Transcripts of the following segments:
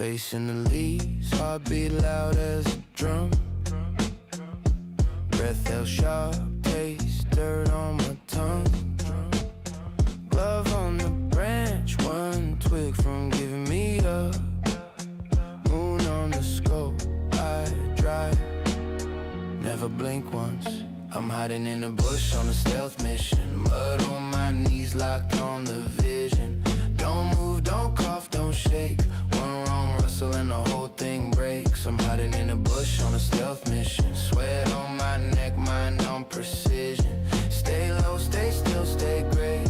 Facing the leaves, heartbeat loud as a drum. Breath held sharp, taste dirt on my tongue. Glove on the branch, one twig from giving me up. Moon on the scope, I drive. Never blink once. I'm hiding in the bush on a stealth mission. Mud on my knees, locked on the vision. Don't move, don't cough, don't shake. One wrong rustle and the whole thing breaks. I'm hiding in the bush on a stealth mission. Sweat on my neck, mind on precision. Stay low, stay still, stay gray.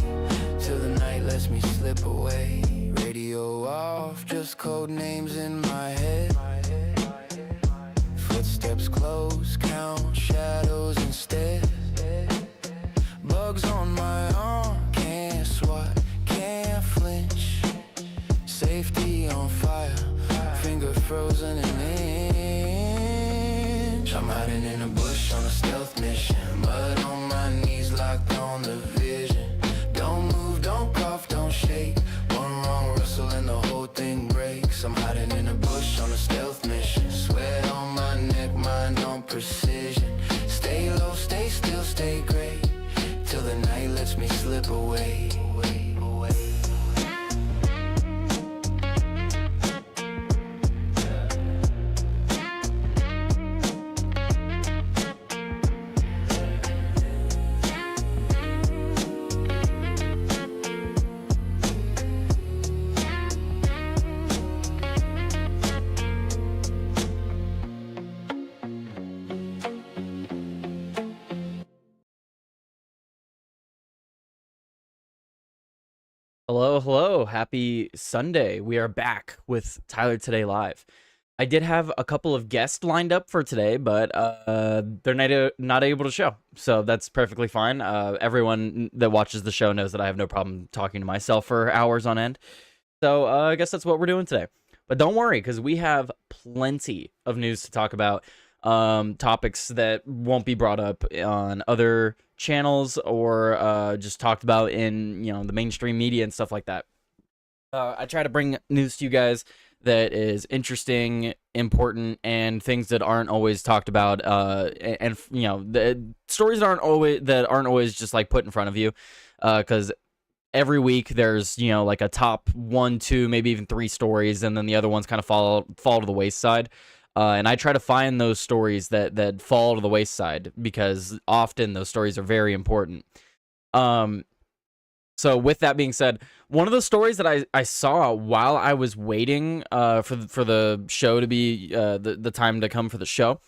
Till the night lets me slip away. Radio off, just code names in my head. Footsteps close, count shadows instead. Bugs on my arm, can't swat, can't flinch. Safety on fire, finger frozen in inch. I'm hiding in a bush on a stealth mission. Mud on my knees, locked on the vision. Don't move, don't cough, don't shake. One wrong rustle and the whole thing breaks. I'm hiding in a bush on a stealth mission. Sweat on my neck, mind on precision. Stay low, stay still, stay gray. Till the night lets me slip away. Hello, happy Sunday. We are back with Tyler Today Live. I did have a couple of guests lined up for today, but they're not able to show, so that's perfectly fine. Everyone that watches the show knows that I have no problem talking to myself for hours on end, so I guess that's what we're doing today. But don't worry, because we have plenty of news to talk about, topics that won't be brought up on other channels or just talked about in the mainstream media and stuff like that. I try to bring news to you guys that is interesting, important, and things that aren't always talked about, and the stories that aren't always just like put in front of you, because every week there's like a top 1, 2, maybe even 3 stories, and then the other ones kind of fall to the wayside. And I try to find those stories that fall to the wayside, because often those stories are very important. So with that being said, one of the stories that I saw while I was waiting for the show to be the time to come for the show,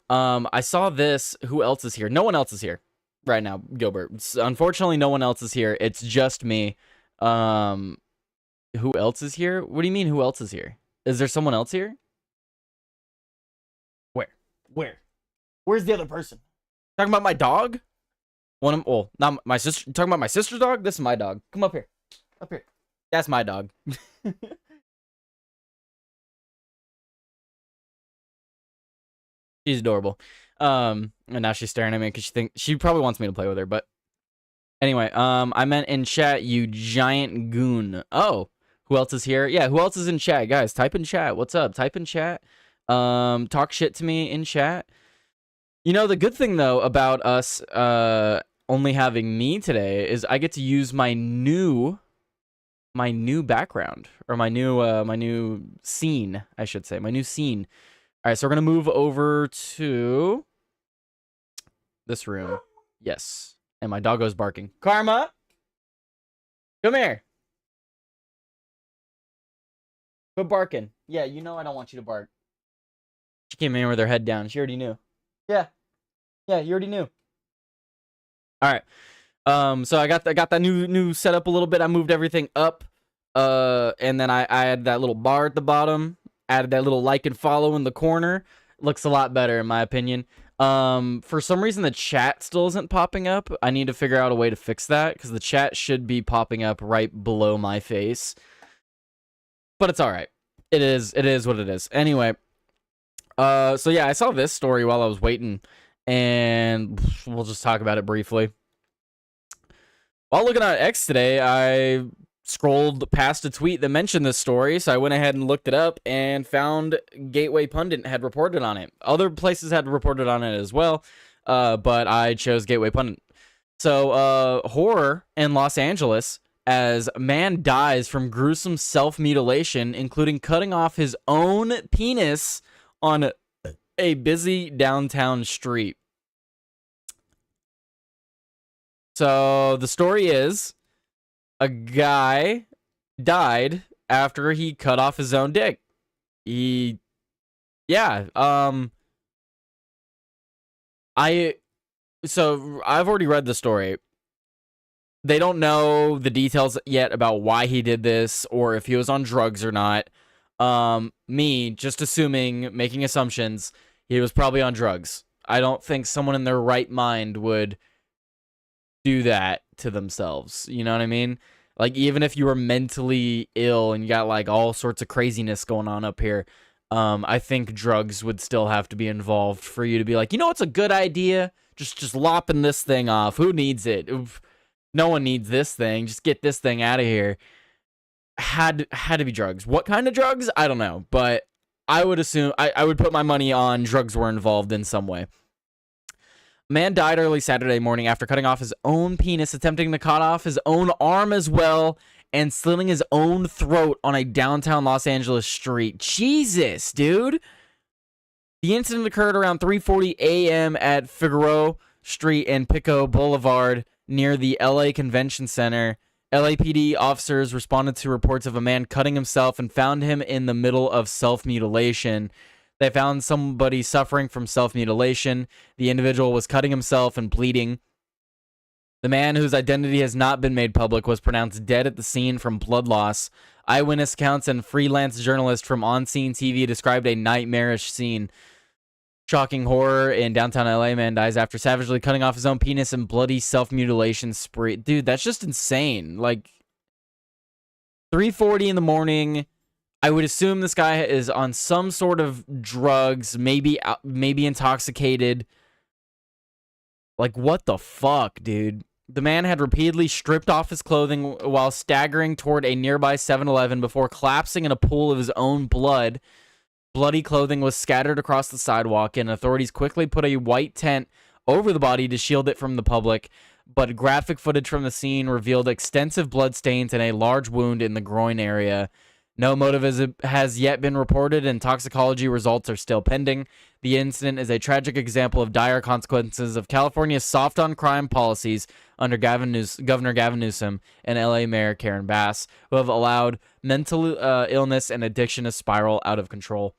I saw this. Who else is here? No one else is here right now, Gilbert. Unfortunately, no one else is here. It's just me. Who else is here? What do you mean, who else is here? Is there someone else here? Where? Where's the other person? Talking about my dog? Not my sister. Talking about my sister's dog? This is my dog. Come up here. Up here. That's my dog. She's adorable. And now she's staring at me because she probably wants me to play with her. But anyway, I meant in chat, you giant goon. Oh, who else is here? Yeah, who else is in chat, guys? Type in chat. What's up? Type in chat. Talk shit to me in chat. The good thing though about us only having me today is I get to use my new background, or my new scene, I should say, my new scene. All right, so we're gonna move over to this room. Yes, and my doggo's barking. Karma, come here. Quit barking. Yeah, I don't want you to bark. She came in with her head down. She already knew. Yeah, you already knew. All right. So I got that new setup a little bit. I moved everything up. And then I added that little bar at the bottom. Added that little like and follow in the corner. Looks a lot better in my opinion. For some reason the chat still isn't popping up. I need to figure out a way to fix that, because the chat should be popping up right below my face. But it's all right. It is what it is. Anyway. So yeah, I saw this story while I was waiting, and we'll just talk about it briefly. While looking at X today, I scrolled past a tweet that mentioned this story, so I went ahead and looked it up and found Gateway Pundit had reported on it. Other places had reported on it as well, but I chose Gateway Pundit. So, horror in Los Angeles as man dies from gruesome self-mutilation, including cutting off his own penis on a busy downtown street. So, the story is a guy died after he cut off his own dick. I've already read the story. They don't know the details yet about why he did this or if he was on drugs or not. Me just assuming, making assumptions, he was probably on drugs. I don't think someone in their right mind would do that to themselves. You know what I mean? Like, even if you were mentally ill and you got like all sorts of craziness going on up here, I think drugs would still have to be involved for you to be like, you know what's a good idea? Just lopping this thing off. Who needs it? Oof. No one needs this thing. Just get this thing out of here. Had to be drugs. What kind of drugs? I don't know. But I would assume, I would put my money on drugs were involved in some way. A man died early Saturday morning after cutting off his own penis, attempting to cut off his own arm as well, and slitting his own throat on a downtown Los Angeles street. Jesus, dude. The incident occurred around 3:40 a.m. at Figueroa Street and Pico Boulevard near the LA Convention Center. LAPD officers responded to reports of a man cutting himself and found him in the middle of self-mutilation. They found somebody suffering from self-mutilation. The individual was cutting himself and bleeding. The man, whose identity has not been made public, was pronounced dead at the scene from blood loss. Eyewitness accounts and freelance journalist from On Scene TV described a nightmarish scene. Shocking horror in downtown LA. Man dies after savagely cutting off his own penis and bloody self-mutilation spree. Dude, that's just insane. Like, 3:40 in the morning. I would assume this guy is on some sort of drugs, maybe intoxicated. Like, what the fuck, dude? The man had repeatedly stripped off his clothing while staggering toward a nearby 7-Eleven before collapsing in a pool of his own blood. Bloody clothing was scattered across the sidewalk, and authorities quickly put a white tent over the body to shield it from the public. But graphic footage from the scene revealed extensive blood stains and a large wound in the groin area. No motive has yet been reported, and toxicology results are still pending. The incident is a tragic example of dire consequences of California's soft-on-crime policies under Governor Gavin Newsom and LA Mayor Karen Bass, who have allowed mental illness and addiction to spiral out of control.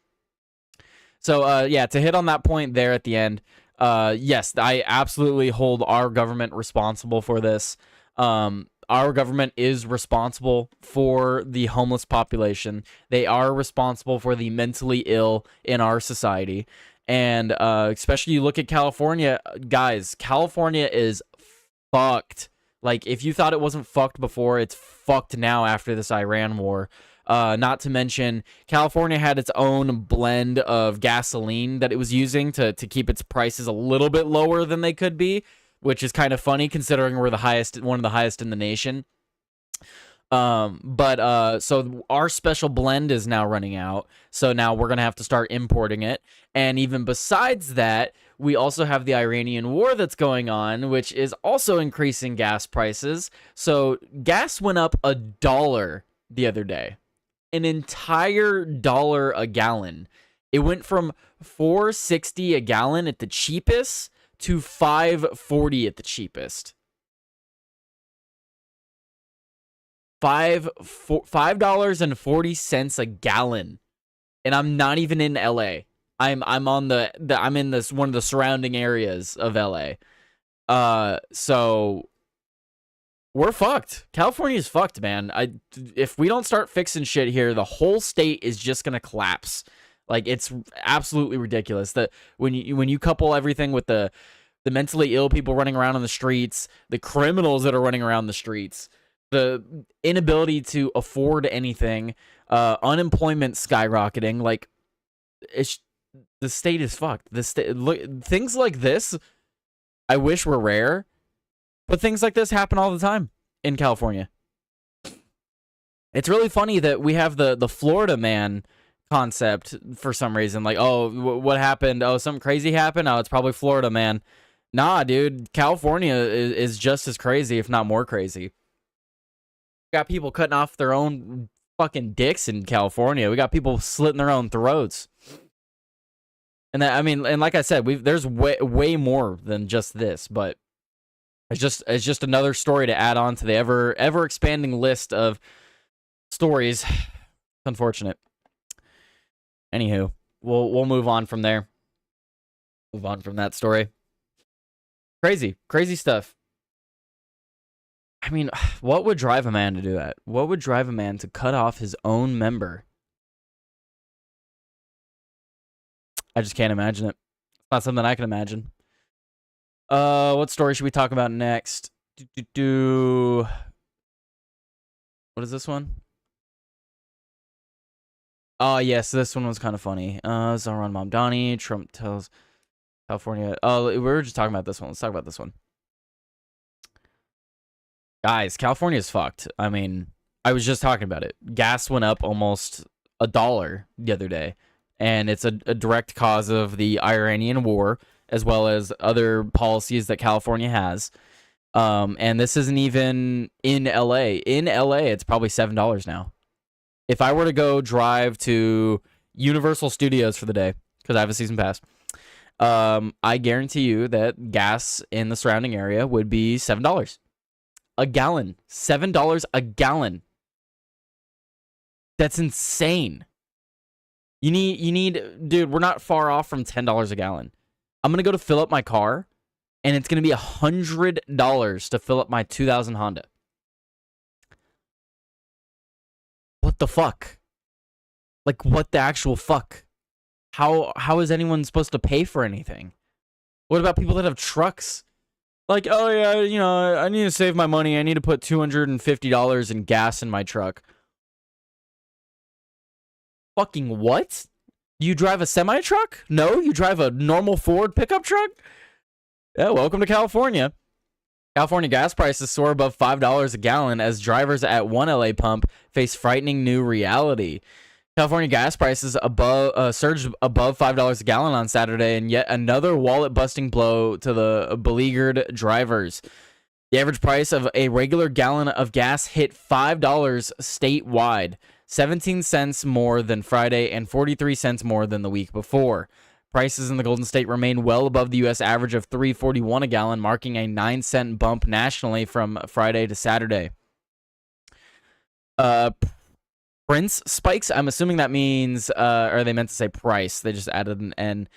So, to hit on that point there at the end, yes, I absolutely hold our government responsible for this. Our government is responsible for the homeless population. They are responsible for the mentally ill in our society. And especially you look at California, guys, California is fucked. Like, if you thought it wasn't fucked before, it's fucked now after this Iran war. Not to mention, California had its own blend of gasoline that it was using to keep its prices a little bit lower than they could be, which is kind of funny considering we're one of the highest in the nation. So our special blend is now running out. So now we're going to have to start importing it. And even besides that, we also have the Iranian war that's going on, which is also increasing gas prices. So gas went up $1 the other day. An entire $1 a gallon. It went from $4.60 a gallon at the cheapest to $5.40 at the cheapest. $5.40 a gallon, and I'm not even in LA. I'm in this one of the surrounding areas of LA. So we're fucked. California's fucked, man. If we don't start fixing shit here, the whole state is just gonna collapse. Like, it's absolutely ridiculous that when you couple everything with the mentally ill people running around on the streets, the criminals that are running around the streets, the inability to afford anything, unemployment skyrocketing, like, the state is fucked. Things like this, I wish were rare, but things like this happen all the time in California. It's really funny that we have the Florida man concept for some reason. Like, oh, what happened? Oh, something crazy happened? Oh, it's probably Florida man. Nah, dude, California is just as crazy, if not more crazy. Got people cutting off their own fucking dicks in California. We got people slitting their own throats. And that, I mean, and like I said, there's way more than just this, but it's just another story to add on to the ever expanding list of stories. It's unfortunate. Anywho, we'll move on from there. Move on from that story. Crazy stuff. I mean, what would drive a man to do that? What would drive a man to cut off his own member? I just can't imagine it. It's not something I can imagine. What story should we talk about next? What is this one? Oh, yes, this one was kind of funny. Zoran Mamdani, Trump tells California. Oh, we were just talking about this one. Let's talk about this one. Guys, California's fucked. I mean, I was just talking about it. Gas went up almost $1 the other day, and it's a direct cause of the Iranian war, as well as other policies that California has. And this isn't even in LA. In LA, it's probably $7 now. If I were to go drive to Universal Studios for the day, because I have a season pass, I guarantee you that gas in the surrounding area would be $7 a gallon. $7 a gallon. That's insane. You need, dude, we're not far off from $10 a gallon. I'm going to go to fill up my car, and it's going to be $100 to fill up my 2000 Honda. What the fuck? Like, what the actual fuck? How is anyone supposed to pay for anything? What about people that have trucks? Like, oh yeah, you know, I need to save my money. I need to put $250 in gas in my truck. Fucking what? You drive a semi-truck? No, you drive a normal Ford pickup truck? Yeah, welcome to California. California gas prices soar above $5 a gallon as drivers at one LA pump face frightening new reality. California gas prices surged above $5 a gallon on Saturday, and yet another wallet-busting blow to the beleaguered drivers. The average price of a regular gallon of gas hit $5 statewide, 17 cents more than Friday and 43 cents more than the week before. Prices in the Golden State remain well above the U.S. average of $3.41 a gallon, marking a 9-cent bump nationally from Friday to Saturday. Prince spikes, I'm assuming that means, or they meant to say price. They just added an N.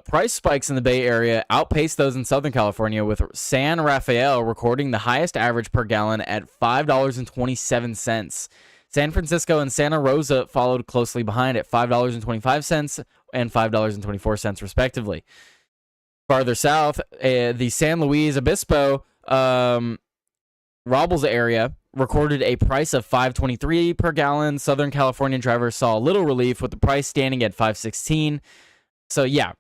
Price spikes in the Bay Area outpaced those in Southern California, with San Rafael recording the highest average per gallon at $5.27. San Francisco and Santa Rosa followed closely behind at $5.25 and $5.24, respectively. Farther south, the San Luis Obispo, Robles area recorded a price of $5.23 per gallon. Southern California drivers saw little relief, with the price standing at $5.16. So yeah,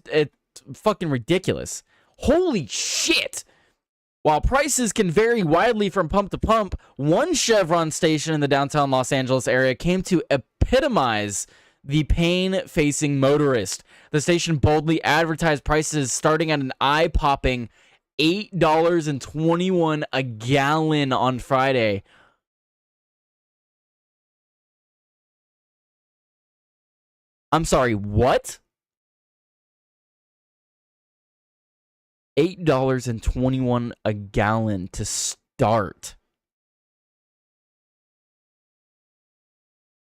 it's fucking ridiculous. Holy shit! While prices can vary widely from pump to pump, one Chevron station in the downtown Los Angeles area came to epitomize the pain-facing motorist. The station boldly advertised prices starting at an eye-popping $8.21 a gallon on Friday. I'm sorry, what? $8.21 a gallon to start.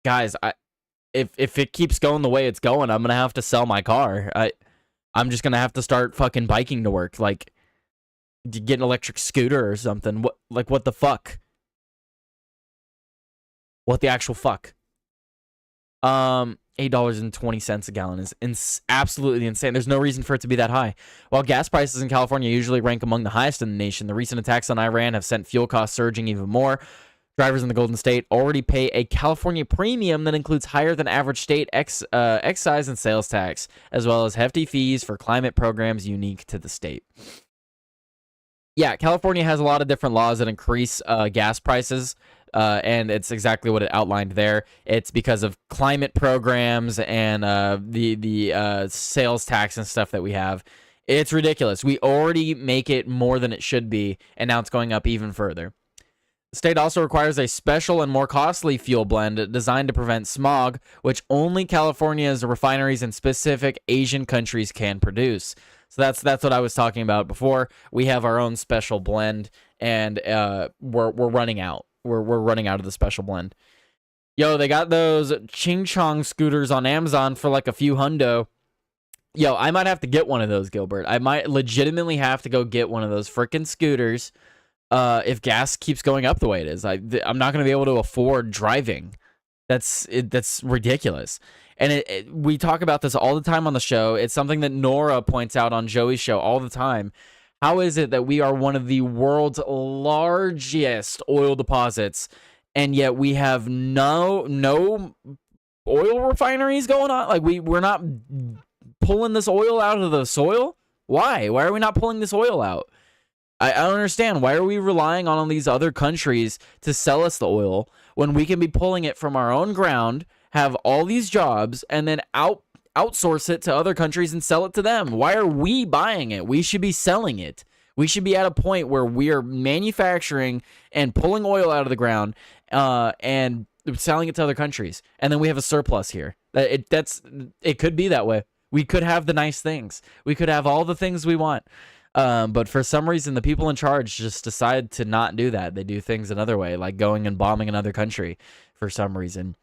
Guys, if it keeps going the way it's going, I'm gonna have to sell my car. I'm just gonna have to start fucking biking to work. Like, get an electric scooter or something. What the fuck? What the actual fuck? $8.20 a gallon is absolutely insane. There's no reason for it to be that high. While gas prices in California usually rank among the highest in the nation, the recent attacks on Iran have sent fuel costs surging even more. Drivers in the Golden State already pay a California premium that includes higher than average state excise and sales tax, as well as hefty fees for climate programs unique to the state. Yeah, California has a lot of different laws that increase gas prices And it's exactly what it outlined there. It's because of climate programs and the sales tax and stuff that we have. It's ridiculous. We already make it more than it should be, and now it's going up even further. The state also requires a special and more costly fuel blend designed to prevent smog, which only California's refineries in specific Asian countries can produce. So that's what I was talking about before. We have our own special blend, and we're running out. We're running out of the special blend. Yo, they got those Ching Chong scooters on Amazon for like a few hundo. Yo, I might have to get one of those, Gilbert. I might legitimately have to go get one of those freaking scooters if gas keeps going up the way it is. I'm not going to be able to afford driving. That's ridiculous. And we talk about this all the time on the show. It's something that Nora points out on Joey's show all the time. How is it that we are one of the world's largest oil deposits, and yet we have no oil refineries going on? Like we're not pulling this oil out of the soil? Why? Why are we not pulling this oil out? I don't understand. Why are we relying on these other countries to sell us the oil when we can be pulling it from our own ground, have all these jobs, and then outsource it to other countries and sell it to them? Why are we buying it? We should be selling it. We should be at a point where we are manufacturing and pulling oil out of the ground and selling it to other countries, and then we have a surplus here. It could be that way. We could have the nice things. We could have all the things we want. But for some reason, the people in charge just decide to not do that. They do things another way, like going and bombing another country for some reason.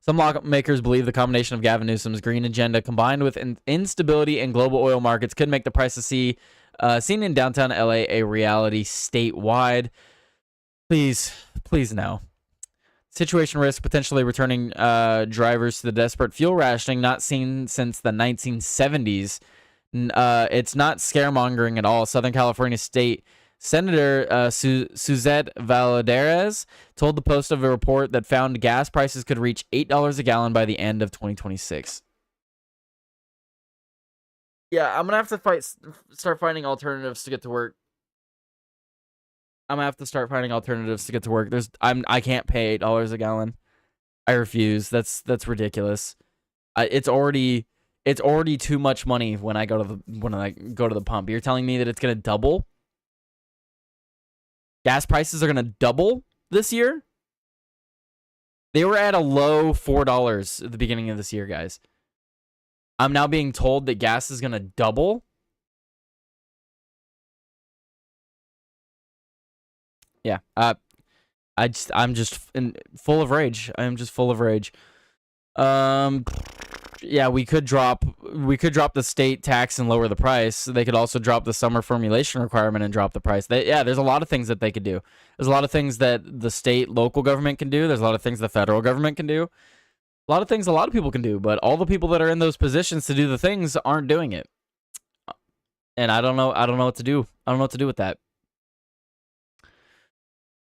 Some lawmakers believe the combination of Gavin Newsom's green agenda combined with instability in global oil markets could make the price of seen in downtown LA a reality statewide. Please no. Situation risk potentially returning drivers to the desperate fuel rationing not seen since the 1970s. It's not scaremongering at all. Southern California State Senator Suzette Valladares told the Post of a report that found gas prices could reach $8 a gallon by the end of 2026. Yeah, I'm gonna have to start finding alternatives to get to work. I'm gonna have to start finding alternatives to get to work. I can't pay $8 a gallon. I refuse. That's ridiculous. It's already too much money when I go to the pump. You're telling me that it's gonna double? Gas prices are gonna double this year? They were at a low $4 at the beginning of this year, guys. I'm now being told that gas is gonna double. Yeah. I'm just full of rage. I am just full of rage. Yeah, we could drop the state tax and lower the price. They could also drop the summer formulation requirement and drop the price. There's a lot of things that they could do. There's a lot of things that the state, local government can do. There's a lot of things the federal government can do. A lot of things a lot of people can do, but all the people that are in those positions to do the things aren't doing it. And I don't know what to do. I don't know what to do with that.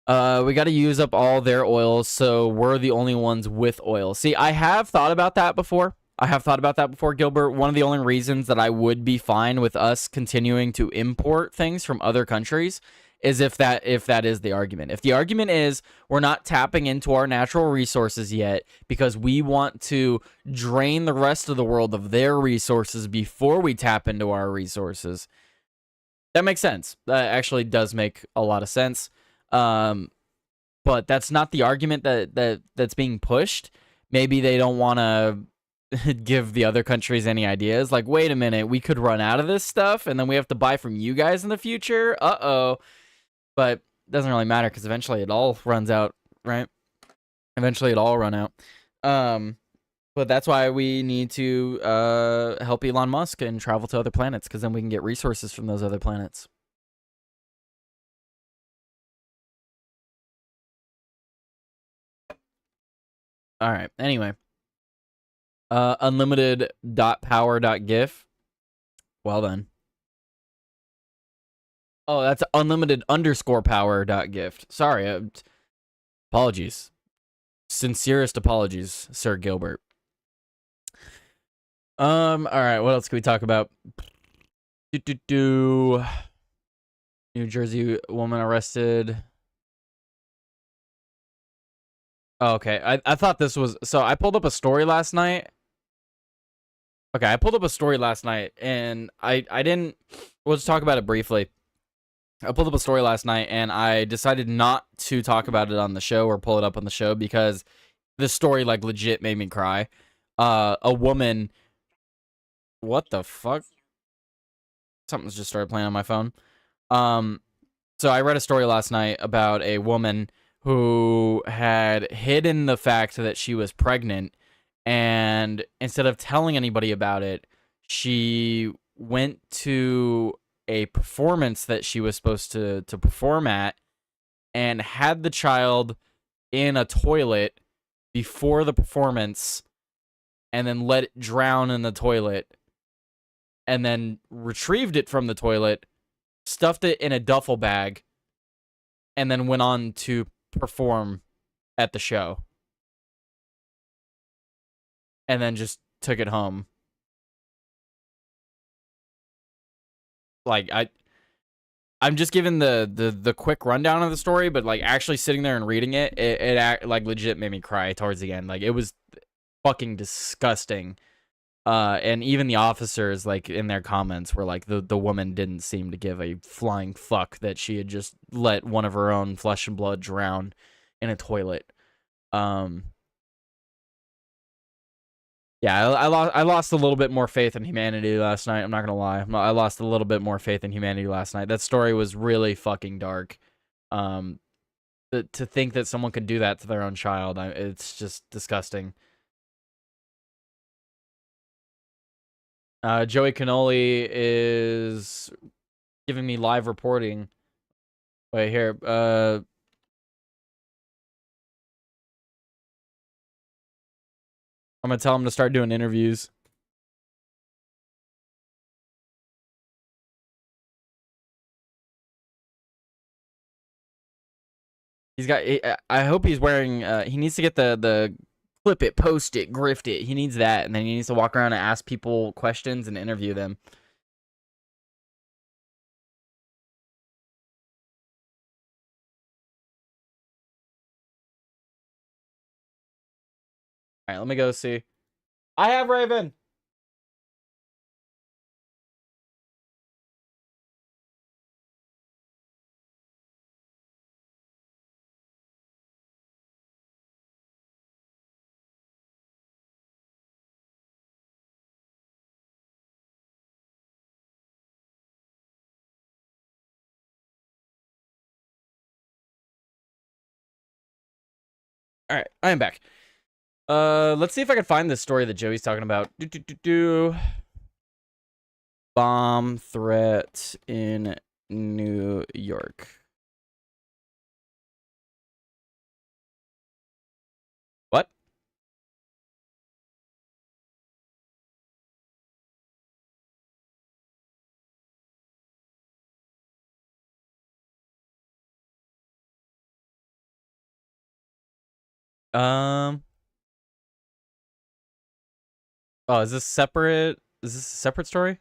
We got to use up all their oil, so we're the only ones with oil. See, I have thought about that before. Gilbert. One of the only reasons that I would be fine with us continuing to import things from other countries is if that is the argument. If the argument is we're not tapping into our natural resources yet because we want to drain the rest of the world of their resources before we tap into our resources, that makes sense. That actually does make a lot of sense. But that's not the argument that's being pushed. Maybe they don't want to give the other countries any ideas. Like, wait a minute, we could run out of this stuff, and then we have to buy from you guys in the future. But it doesn't really matter because eventually it all runs out, right? Eventually it all run out. But that's why we need to help Elon Musk and travel to other planets, because then we can get resources from those other planets. All right. Anyway, unlimited.power.gif. Well then. Oh, that's unlimited_power.gift. Sorry. Apologies. Sincerest apologies, Sir Gilbert. All right. What else can we talk about? New Jersey woman arrested Oh, okay. I thought this was, so I pulled up a story last night. Okay, I pulled up a story last night, and I didn't. We'll just talk about it briefly. I pulled up a story last night, and I decided not to talk about it on the show or pull it up on the show because this story like legit made me cry. A woman. What the fuck? Something's just started playing on my phone. So I read a story last night about a woman who had hidden the fact that she was pregnant, and instead of telling anybody about it, she went to a performance that she was supposed to perform at and had the child in a toilet before the performance and then let it drown in the toilet and then retrieved it from the toilet, stuffed it in a duffel bag, and then went on to perform at the show. And then just took it home. Like, I'm just giving the quick rundown of the story, but like actually sitting there and reading it like legit made me cry towards the end. Like, it was fucking disgusting. And even the officers, like, in their comments were like, the woman didn't seem to give a flying fuck that she had just let one of her own flesh and blood drown in a toilet. Yeah, I lost a little bit more faith in humanity last night. I'm not gonna lie. I lost a little bit more faith in humanity last night. That story was really fucking dark. To think that someone could do that to their own child, it's just disgusting. Joey Cannoli is giving me live reporting. Wait, here. I'm gonna tell him to start doing interviews. He's got. I hope he's wearing. He needs to get the clip it, post it, grift it. He needs that, and then he needs to walk around and ask people questions and interview them. All right, let me go see. I have Raven. All right, I am back. Let's see if I can find this story that Joey's talking about. Bomb threat in New York. What? Oh, is this separate? Is this a separate story?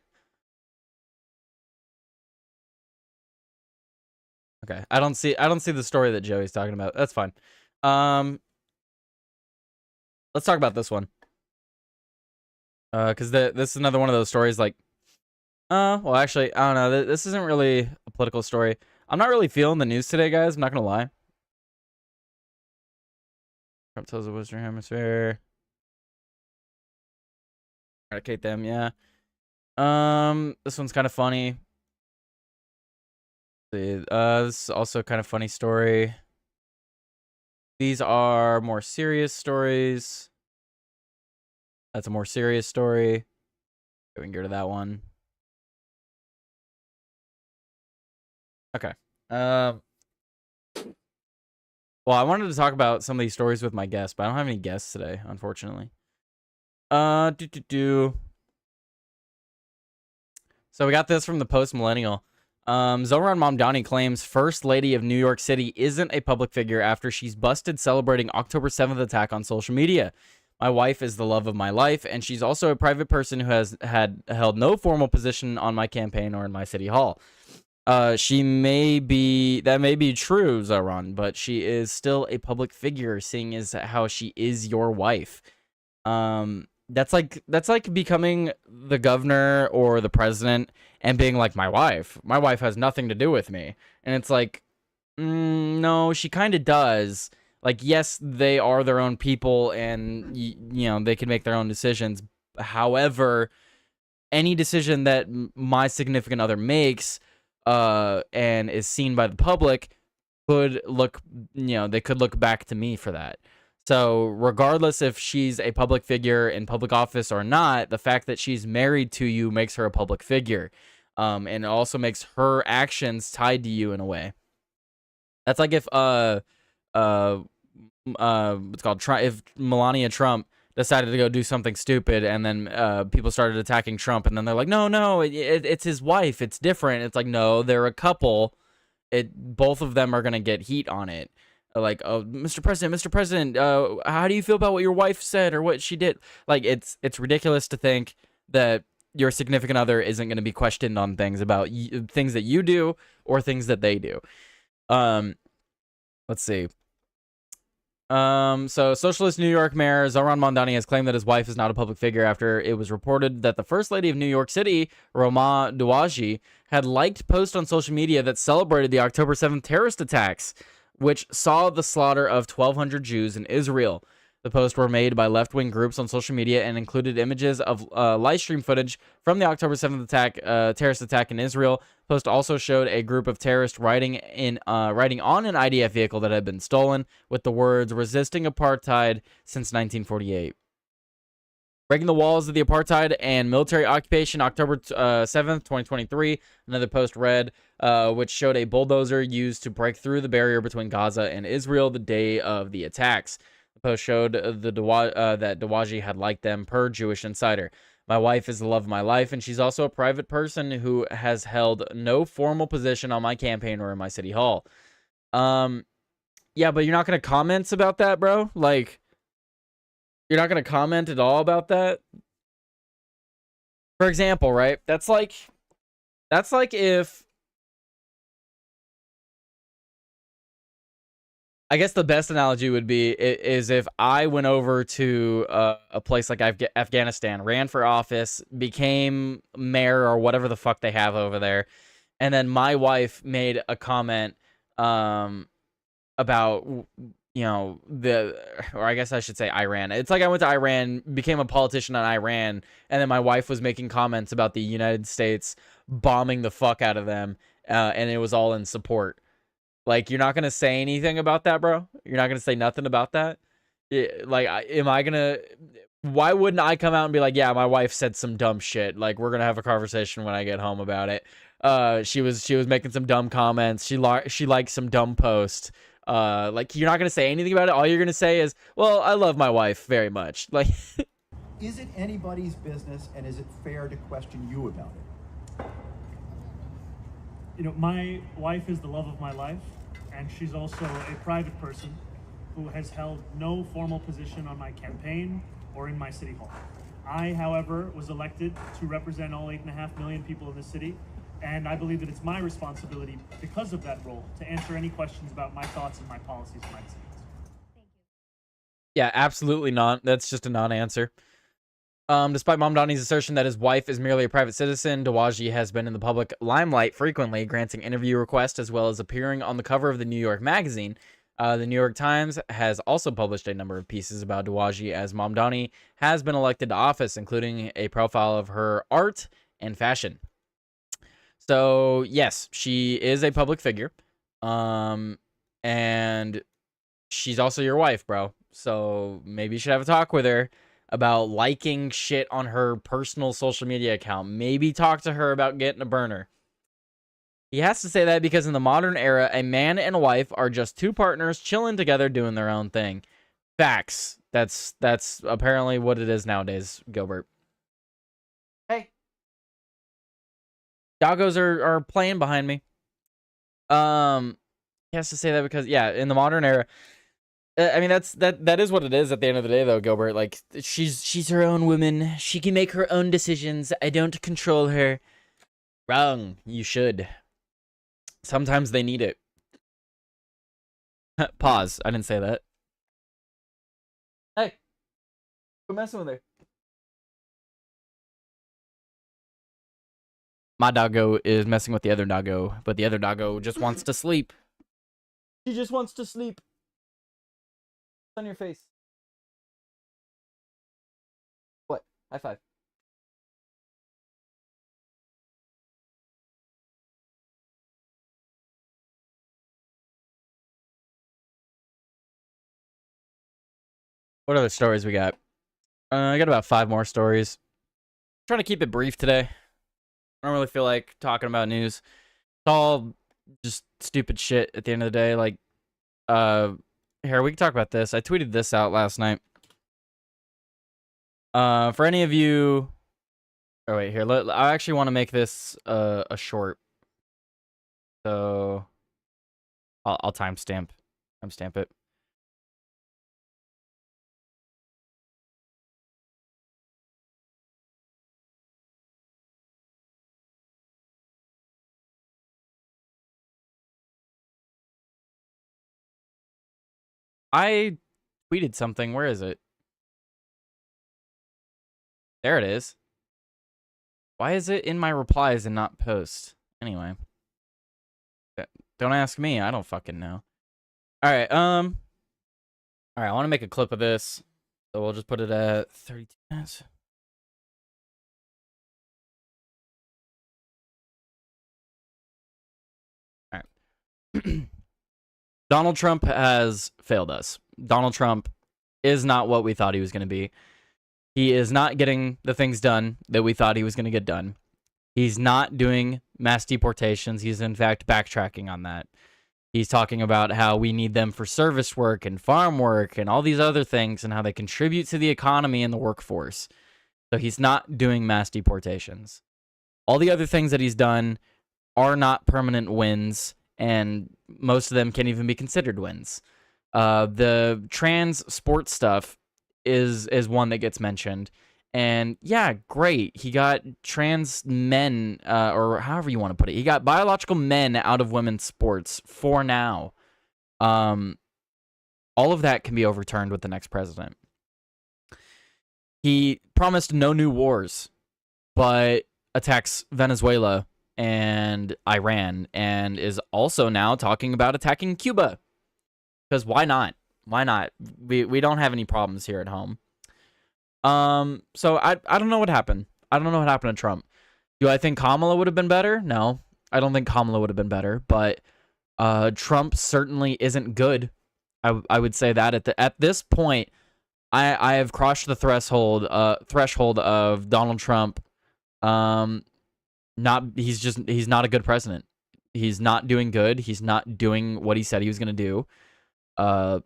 Okay, I don't see the story that Joey's talking about. That's fine. Let's talk about this one. Because this is another one of those stories like, well, actually, I don't know. This isn't really a political story. I'm not really feeling the news today, guys. I'm not gonna lie. Cartels of Western Hemisphere. Eradicate them, yeah. This one's kind of funny. This is also kind of funny story. These are more serious stories. That's a more serious story. We can go to that one. Okay. Well, I wanted to talk about some of these stories with my guests, but I don't have any guests today, unfortunately. So we got this from the Post Millennial. Zohran Mamdani claims First Lady of New York City isn't a public figure after she's busted celebrating October 7th attack on social media. My wife is the love of my life, and she's also a private person who has held no formal position on my campaign or in my city hall. that may be true, Zaron, but she is still a public figure, seeing as how she is your wife. That's like becoming the governor or the president and being like, my wife has nothing to do with me. And it's like, no, she kind of does. Like, yes, they are their own people, and you know, they can make their own decisions. However, any decision that my significant other makes and is seen by the public could look, you know, they could look back to me for that. So regardless if she's a public figure in public office or not, the fact that she's married to you makes her a public figure. And it also makes her actions tied to you in a way. That's like if what's called if Melania Trump decided to go do something stupid, and then people started attacking Trump, and then they're like, no, it's his wife, it's different. It's like, no, they're a couple. Both of them are gonna get heat on it. Like, oh, Mr. President, how do you feel about what your wife said or what she did? Like, it's ridiculous to think that your significant other isn't going to be questioned on things about things that you do or things that they do. Let's see. So socialist New York Mayor Zohran Mamdani has claimed that his wife is not a public figure after it was reported that the First Lady of New York City, Roma Douaji, had liked posts on social media that celebrated the October 7th terrorist attacks, which saw the slaughter of 1,200 Jews in Israel. The posts were made by left-wing groups on social media and included images of live stream footage from the October 7th terrorist attack in Israel. The post also showed a group of terrorists riding on an IDF vehicle that had been stolen, with the words "resisting apartheid since 1948." Breaking the walls of the apartheid and military occupation, October 7th, 2023. Another post read, which showed a bulldozer used to break through the barrier between Gaza and Israel the day of the attacks. The post showed that Douaji had liked them, per Jewish Insider. My wife is the love of my life, and she's also a private person who has held no formal position on my campaign or in my city hall. Yeah, but you're not going to comment about that, bro? Like, you're not going to comment at all about that? For example, right? That's like if, I guess the best analogy would be is if I went over to a place like Afghanistan, ran for office, became mayor or whatever the fuck they have over there, and then my wife made a comment about, you know, or I guess I should say Iran. It's like I went to Iran, became a politician on Iran, and then my wife was making comments about the United States bombing the fuck out of them, and it was all in support. Like, you're not going to say anything about that, bro? You're not going to say nothing about that? Like, why wouldn't I come out and be like, yeah, my wife said some dumb shit. Like, we're going to have a conversation when I get home about it. She was making some dumb comments. She liked some dumb post. Like, you're not going to say anything about it. All you're going to say is, well, I love my wife very much. Like, is it anybody's business, and is it fair to question you about it? You know, my wife is the love of my life, and she's also a private person who has held no formal position on my campaign or in my city hall. I, however, was elected to represent all 8.5 million people in this city, and I believe that it's my responsibility, because of that role, to answer any questions about my thoughts and my policies and my decisions. Thank you. yeah, absolutely not. That's just a non-answer. Despite Mamdani's assertion that his wife is merely a private citizen, Douaji has been in the public limelight frequently, granting interview requests as well as appearing on the cover of the New York Magazine. The New York Times has also published a number of pieces about Douaji as Mamdani has been elected to office, including a profile of her art and fashion. So, yes, she is a public figure. And she's also your wife, bro. So maybe you should have a talk with her about liking shit on her personal social media account. Maybe talk to her about getting a burner. He has to say that because in the modern era, a man and a wife are just two partners chilling together doing their own thing. Facts. That's apparently what it is nowadays, Gilbert. Hey. Doggos are playing behind me. He has to say that because, yeah, in the modern era, I mean, that is what it is at the end of the day, though, Gilbert. Like, she's her own woman. She can make her own decisions. I don't control her. Wrong. You should. Sometimes they need it. Pause. I didn't say that. Hey, quit messing with her. My doggo is messing with the other doggo, but the other doggo just wants to sleep. She just wants to sleep. On your face. What? High five. What other stories we got? I got about 5 more stories. Trying to keep it brief today. I don't really feel like talking about news. It's all just stupid shit at the end of the day. Like, here, we can talk about this. I tweeted this out last night. For any of you... Oh, wait, here. I actually want to make this a short. So, I'll timestamp it. I tweeted something. Where is it? There it is. Why is it in my replies and not post? Anyway. Don't ask me. I don't fucking know. Alright, Alright, I want to make a clip of this. So we'll just put it at 32 minutes. Alright. Donald Trump has failed us. Donald Trump is not what we thought he was going to be. He is not getting the things done that we thought he was going to get done. He's not doing mass deportations. He's, in fact, backtracking on that. He's talking about how we need them for service work and farm work and all these other things and how they contribute to the economy and the workforce. So he's not doing mass deportations. All the other things that he's done are not permanent wins, and most of them can't even be considered wins. The trans sports stuff is one that gets mentioned. And yeah, great. He got trans men, or however you want to put it. He got biological men out of women's sports for now. All of that can be overturned with the next president. He promised no new wars, but attacks Venezuela and Iran, and is also now talking about attacking Cuba. Because why not? Why not? We don't have any problems here at home. So I don't know what happened. I don't know what happened to Trump. Do I think Kamala would have been better? No, I don't think Kamala would have been better, but Trump certainly isn't good. I would say that at this point, I have crossed the threshold of Donald Trump. He's not a good president. He's not doing good. He's not doing what he said he was going to do.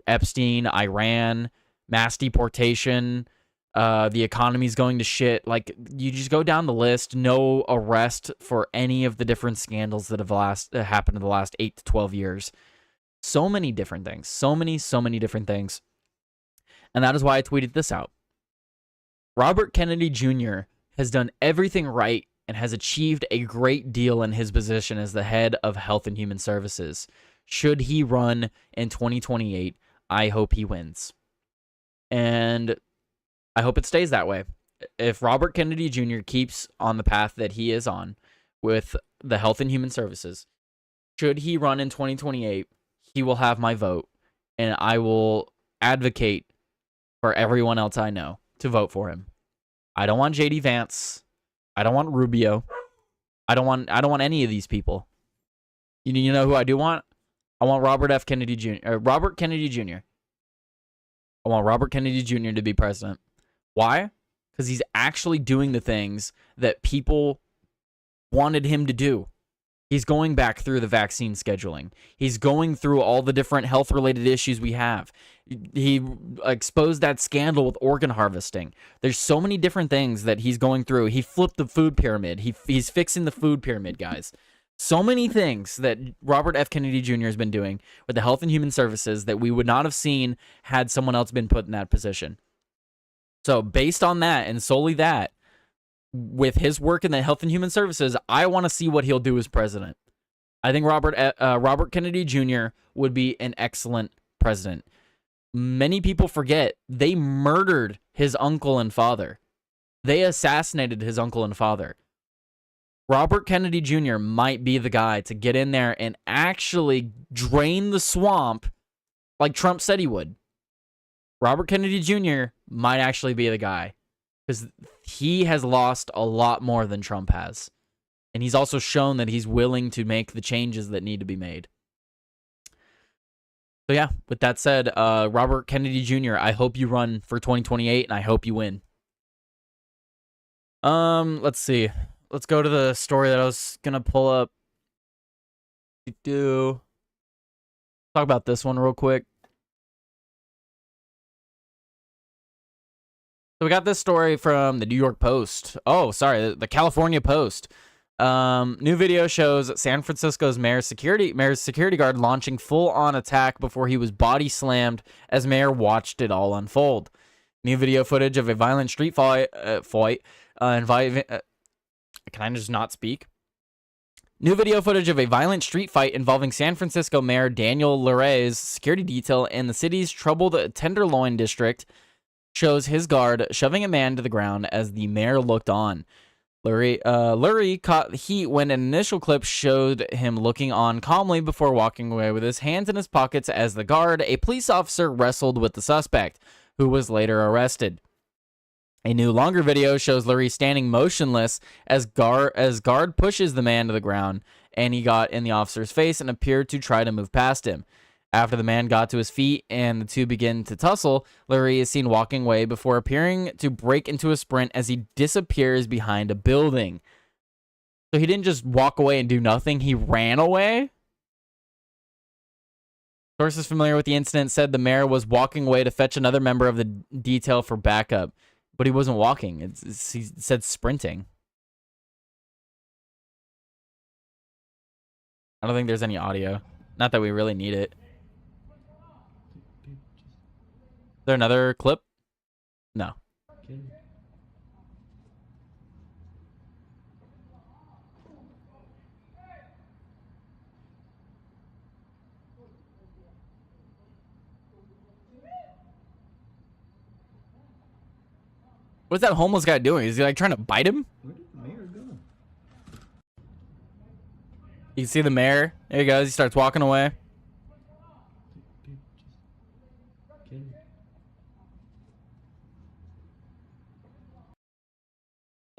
Epstein, Iran, mass deportation, the economy's going to shit. Like, you just go down the list. No arrest for any of the different scandals that have happened in the last 8 to 12 years. So many different things. So many different things. And that is why I tweeted this out. Robert Kennedy Jr. has done everything right and has achieved a great deal in his position as the head of Health and Human Services. Should he run in 2028, I hope he wins. And I hope it stays that way. If Robert Kennedy Jr. keeps on the path that he is on with the Health and Human Services, should he run in 2028, he will have my vote, and I will advocate for everyone else I know to vote for him. I don't want JD Vance. I don't want Rubio. I don't want any of these people. You know who I do want? I want Robert Kennedy Jr. I want Robert Kennedy Jr. to be president. Why? Because he's actually doing the things that people wanted him to do. He's going back through the vaccine scheduling. He's going through all the different health-related issues we have. He exposed that scandal with organ harvesting. There's so many different things that he's going through. He flipped the food pyramid. He's fixing the food pyramid, guys. So many things that Robert F. Kennedy Jr. has been doing with the Health and Human Services that we would not have seen had someone else been put in that position. So based on that, and solely that, with his work in the Health and Human Services, I want to see what he'll do as president. I think Robert Kennedy Jr. would be an excellent president. Many people forget they murdered his uncle and father. They assassinated his uncle and father. Robert Kennedy Jr. might be the guy to get in there and actually drain the swamp like Trump said he would. Robert Kennedy Jr. might actually be the guy because he has lost a lot more than Trump has. And he's also shown that he's willing to make the changes that need to be made. So yeah, with that said, Robert Kennedy Jr., I hope you run for 2028 and I hope you win. Let's see. Let's go to the story that I was going to pull up. Talk about this one real quick. So we got this story from the New York Post. Oh, sorry, the California Post. New video shows San Francisco's mayor's security guard launching full-on attack before he was body slammed as mayor watched it all unfold. New video footage of a violent street fight can I just not speak? New video footage of a violent street fight involving San Francisco Mayor Daniel Lurie's security detail in the city's troubled Tenderloin district shows his guard shoving a man to the ground as the mayor looked on. Lurie caught heat when an initial clip showed him looking on calmly before walking away with his hands in his pockets as the guard, a police officer, wrestled with the suspect, who was later arrested. A new longer video shows Lurie standing motionless as guard pushes the man to the ground, and he got in the officer's face and appeared to try to move past him. After the man got to his feet and the two begin to tussle, Lurie is seen walking away before appearing to break into a sprint as he disappears behind a building. So he didn't just walk away and do nothing, he ran away? Sources familiar with the incident said the mayor was walking away to fetch another member of the detail for backup, but he wasn't walking. He said sprinting. I don't think there's any audio. Not that we really need it. Is there another clip? No. What's that homeless guy doing? Is he like trying to bite him? Where did the mayor go? You can see the mayor. There he goes. He starts walking away.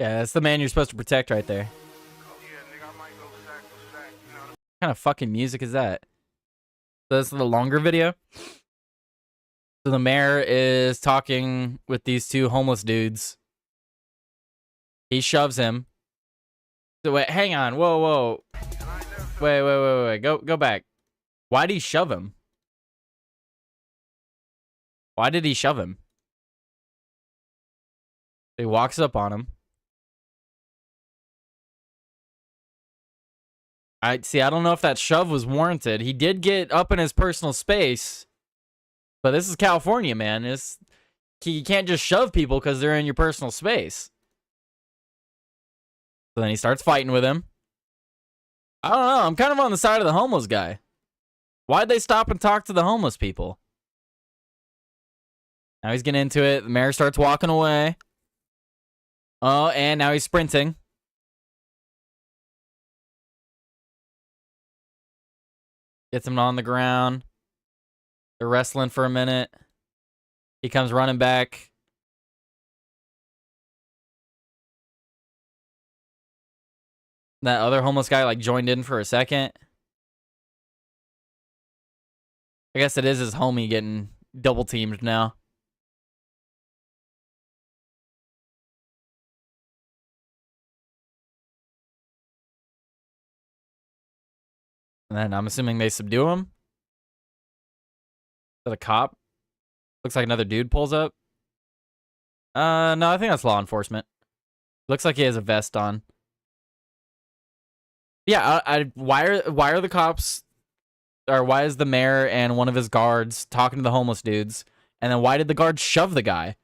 Yeah, that's the man you're supposed to protect right there. What kind of fucking music is that? So this is the longer video. So the mayor is talking with these two homeless dudes. He shoves him. So wait, hang on. Whoa. Wait. Go back. Why did he shove him? Why did he shove him? He walks up on him. I don't know if that shove was warranted. He did get up in his personal space, but this is California, man. You can't just shove people because they're in your personal space. So then he starts fighting with him. I don't know. I'm kind of on the side of the homeless guy. Why'd they stop and talk to the homeless people? Now he's getting into it. The mayor starts walking away. Oh, and now he's sprinting. Gets him on the ground. They're wrestling for a minute. He comes running back. That other homeless guy like joined in for a second. I guess it is his homie getting double teamed now. And then I'm assuming they subdue him. Is that a cop? Looks like another dude pulls up. No, I think that's law enforcement. Looks like he has a vest on. Yeah, why are the cops, or why is the mayor and one of his guards talking to the homeless dudes? And then why did the guard shove the guy?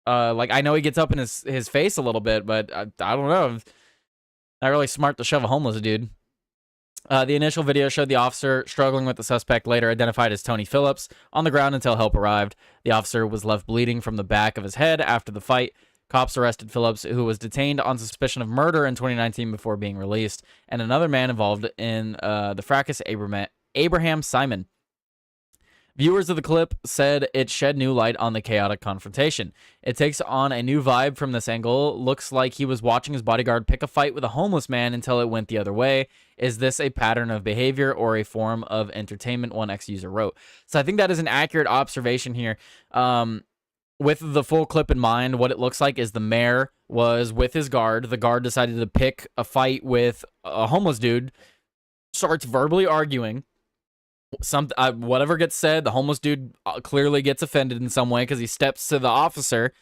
Like, I know he gets up in his face a little bit, but I don't know. Not really smart to shove a homeless dude. The initial video showed the officer struggling with the suspect, later identified as Tony Phillips, on the ground until help arrived. The officer was left bleeding from the back of his head after the fight. Cops arrested Phillips, who was detained on suspicion of murder in 2019 before being released, and another man involved in the fracas, Abraham Simon. Viewers of the clip said it shed new light on the chaotic confrontation. It takes on a new vibe from this angle. Looks like he was watching his bodyguard pick a fight with a homeless man until it went the other way. Is this a pattern of behavior or a form of entertainment? One ex-user wrote. So I think that is an accurate observation here. With the full clip in mind, what it looks like is the mayor was with his guard. The guard decided to pick a fight with a homeless dude, starts verbally arguing. Whatever gets said, the homeless dude clearly gets offended in some way because he steps to the officer.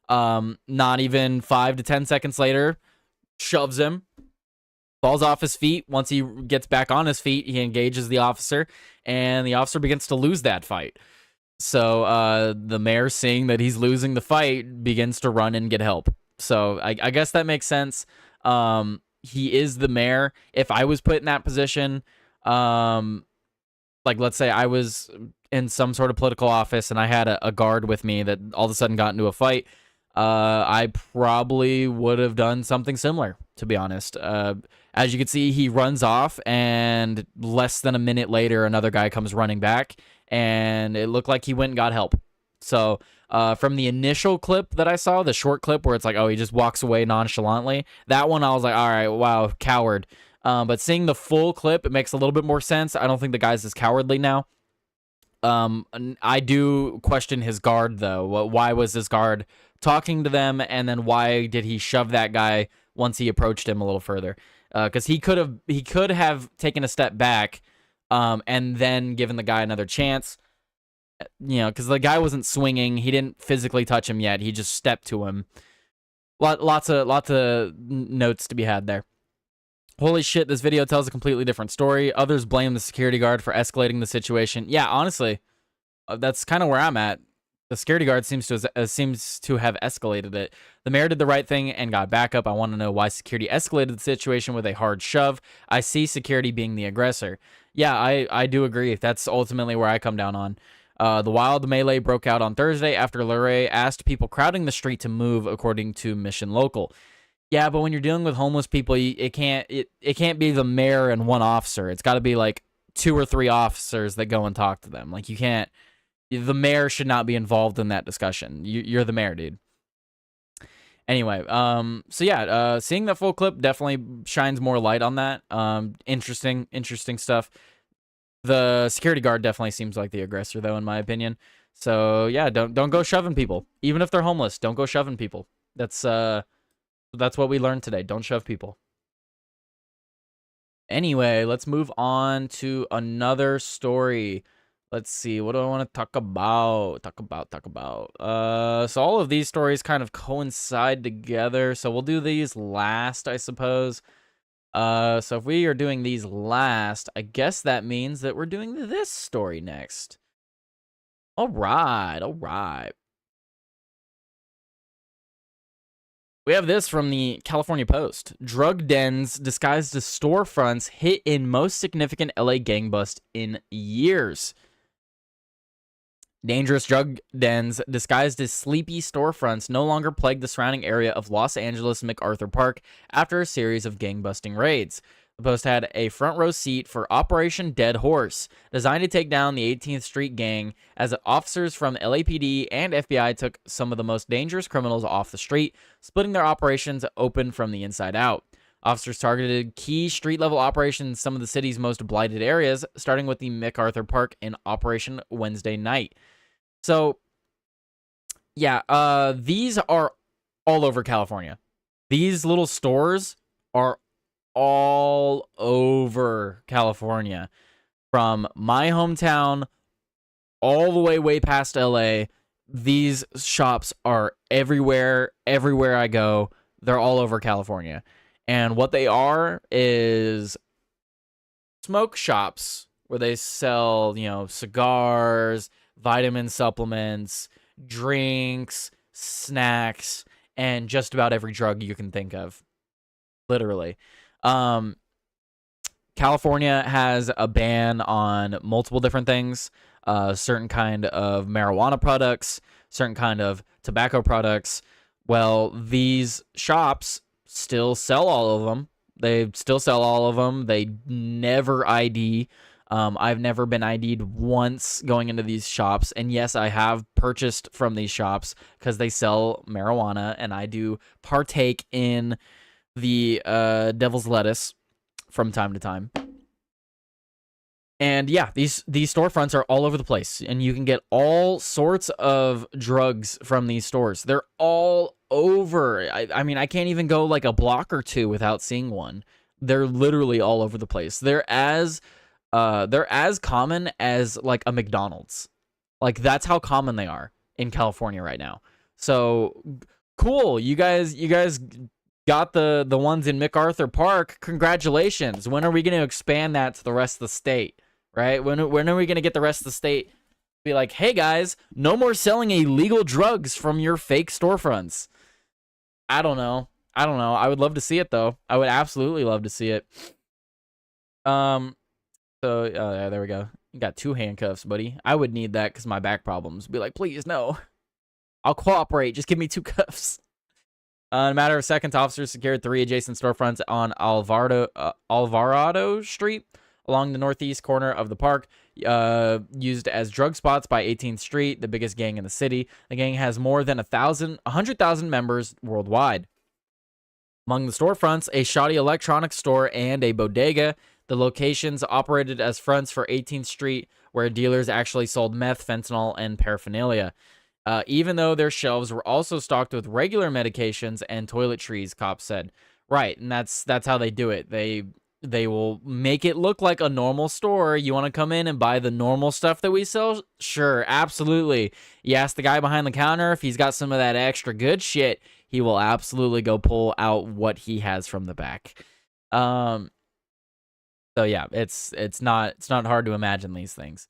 Not even 5 to 10 seconds later, shoves him, falls off his feet. Once he gets back on his feet, he engages the officer, and the officer begins to lose that fight. So the mayor, seeing that he's losing the fight, begins to run and get help. So I guess that makes sense. He is the mayor. If I was put in that position, like, let's say I was in some sort of political office and I had a guard with me that all of a sudden got into a fight, I probably would have done something similar, to be honest. As you can see, he runs off, and less than a minute later, another guy comes running back, and it looked like he went and got help. So from the initial clip that I saw, the short clip where it's like, oh, he just walks away nonchalantly, that one I was like, all right, wow, coward. But seeing the full clip, it makes a little bit more sense. I don't think the guy's as cowardly now. I do question his guard, though. Why was his guard talking to them, and then why did he shove that guy once he approached him a little further? Because he could have taken a step back, and then given the guy another chance. You know, because the guy wasn't swinging, he didn't physically touch him yet. He just stepped to him. Lots of notes to be had there. Holy shit, this video tells a completely different story. Others blame the security guard for escalating the situation. Yeah, honestly, that's kind of where I'm at. The security guard seems to have escalated it. The mayor did the right thing and got backup. I want to know why security escalated the situation with a hard shove. I see security being the aggressor. Yeah, I do agree. That's ultimately where I come down on. The wild melee broke out on Thursday after Luray asked people crowding the street to move, according to Mission Local. Yeah, but when you're dealing with homeless people, it can't be the mayor and one officer. It's got to be like 2 or 3 officers that go and talk to them. Like, you can't. The mayor should not be involved in that discussion. You're the mayor, dude. Anyway, so yeah, seeing the full clip definitely shines more light on that. Interesting stuff. The security guard definitely seems like the aggressor, though, in my opinion. So yeah, don't go shoving people, even if they're homeless. Don't go shoving people. That's what we learned today. Don't shove people. Anyway, let's move on to another story. Let's see. What do I want to talk about? So all of these stories kind of coincide together. So we'll do these last, I suppose. So if we are doing these last, I guess that means that we're doing this story next. All right. We have this from the California Post. Drug dens disguised as storefronts hit in most significant LA gang bust in years. Dangerous drug dens disguised as sleepy storefronts no longer plague the surrounding area of Los Angeles' MacArthur Park after a series of gang-busting raids. The Post had a front row seat for Operation Dead Horse, designed to take down the 18th Street gang, as officers from LAPD and FBI took some of the most dangerous criminals off the street, splitting their operations open from the inside out. Officers targeted key street-level operations in some of the city's most blighted areas, starting with the MacArthur Park in Operation Wednesday Night. So, yeah, these are all over California. These little stores are all over California. From my hometown all the way past LA, these shops are everywhere I go. They're all over California. And what they are is smoke shops where they sell, cigars, vitamin supplements, drinks, snacks, and just about every drug you can think of. Literally. California has a ban on multiple different things, certain kind of marijuana products, certain kind of tobacco products. Well, these shops still sell all of them. They still sell all of them. They never ID. I've never been ID'd once going into these shops. And yes, I have purchased from these shops because they sell marijuana, and I do partake in the devil's lettuce from time to time. And yeah, these storefronts are all over the place, and you can get all sorts of drugs from these stores. They're all over. I mean, I can't even go like a block or two without seeing one. They're literally all over the place. They're as common as like a McDonald's. Like, that's how common they are in California right now. So cool. You guys got the ones in MacArthur Park. Congratulations. When are we going to expand that to the rest of the state? Right? When are we going to get the rest of the state be like, hey guys, no more selling illegal drugs from your fake storefronts? I don't know. I would love to see it though. I would absolutely love to see it. So yeah, there we go. You got 2 handcuffs, buddy. I would need that because my back problems. Be like, please, no. I'll cooperate. Just give me 2 cuffs. In a matter of seconds, officers secured 3 adjacent storefronts on Alvarado Street along the northeast corner of the park, used as drug spots by 18th Street, the biggest gang in the city. The gang has more than 100,000 members worldwide. Among the storefronts, a shoddy electronics store and a bodega. The locations operated as fronts for 18th Street, where dealers actually sold meth, fentanyl, and paraphernalia. Even though their shelves were also stocked with regular medications and toiletries, cops said. Right, and that's how they do it. They will make it look like a normal store. You want to come in and buy the normal stuff that we sell? Sure, absolutely. You ask the guy behind the counter if he's got some of that extra good shit, he will absolutely go pull out what he has from the back. So yeah, it's not hard to imagine these things.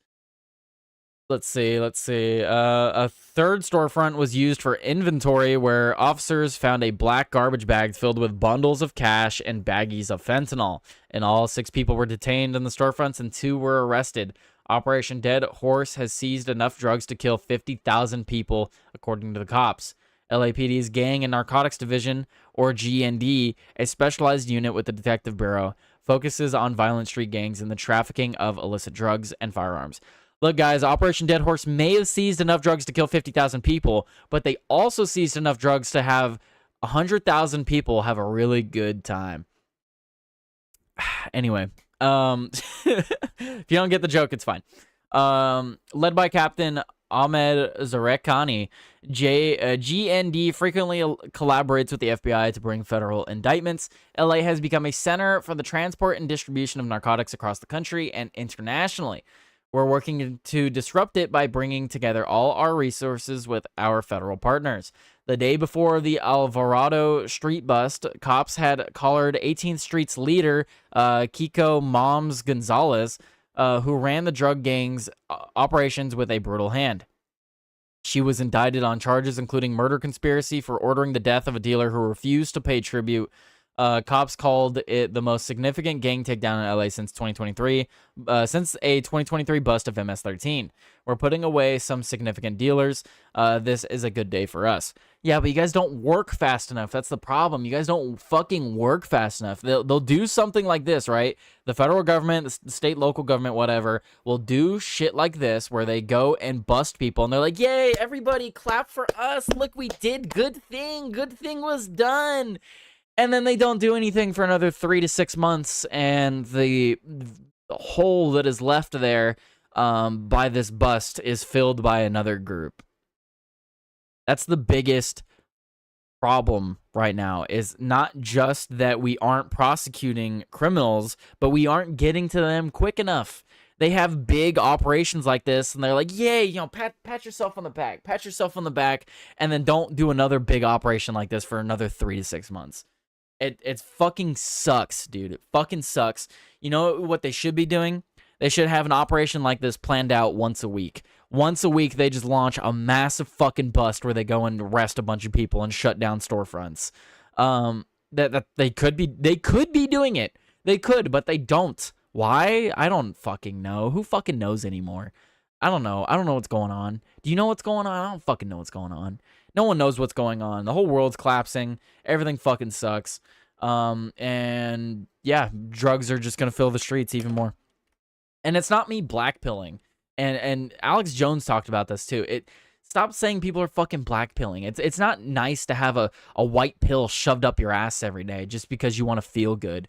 Let's see. A third storefront was used for inventory, where officers found a black garbage bag filled with bundles of cash and baggies of fentanyl. In all, 6 people were detained in the storefronts and 2 were arrested. Operation Dead Horse has seized enough drugs to kill 50,000 people, according to the cops. LAPD's Gang and Narcotics Division, or GND, a specialized unit with the Detective Bureau, focuses on violent street gangs and the trafficking of illicit drugs and firearms. Look, guys, Operation Dead Horse may have seized enough drugs to kill 50,000 people, but they also seized enough drugs to have 100,000 people have a really good time. Anyway, if you don't get the joke, it's fine. Led by Captain Ahmed Zarekani, GND frequently collaborates with the FBI to bring federal indictments. LA has become a center for the transport and distribution of narcotics across the country and internationally. We're working to disrupt it by bringing together all our resources with our federal partners. The day before the Alvarado Street bust, cops had collared 18th Street's leader, Kiko Moms Gonzalez, who ran the drug gang's operations with a brutal hand. She was indicted on charges including murder conspiracy for ordering the death of a dealer who refused to pay tribute. Cops called it the most significant gang takedown in LA since 2023, since a 2023 bust of MS-13. We're putting away some significant dealers. This is a good day for us. Yeah, but you guys don't work fast enough. That's the problem. You guys don't fucking work fast enough. They'll do something like this, right? The federal government, the state, local government, whatever, will do shit like this where they go and bust people, and they're like, yay, everybody clap for us. Look, we did good thing. Good thing was done. And then they don't do anything for another 3 to 6 months, and the hole that is left there by this bust is filled by another group. That's the biggest problem right now, is not just that we aren't prosecuting criminals, but we aren't getting to them quick enough. They have big operations like this, and they're like, yay, pat yourself on the back, and then don't do another big operation like this for another 3 to 6 months. It fucking sucks, dude. It fucking sucks. You know what they should be doing? They should have an operation like this planned out once a week. Once a week, they just launch a massive fucking bust where they go and arrest a bunch of people and shut down storefronts. That they could be doing it. They could, but they don't. Why? I don't fucking know. Who fucking knows anymore? I don't know. I don't know what's going on. Do you know what's going on? I don't fucking know what's going on. No one knows what's going on. The whole world's collapsing. Everything fucking sucks. And yeah, drugs are just gonna fill the streets even more. And it's not me blackpilling. And Alex Jones talked about this too. Stop saying people are fucking blackpilling. It's not nice to have a white pill shoved up your ass every day just because you want to feel good.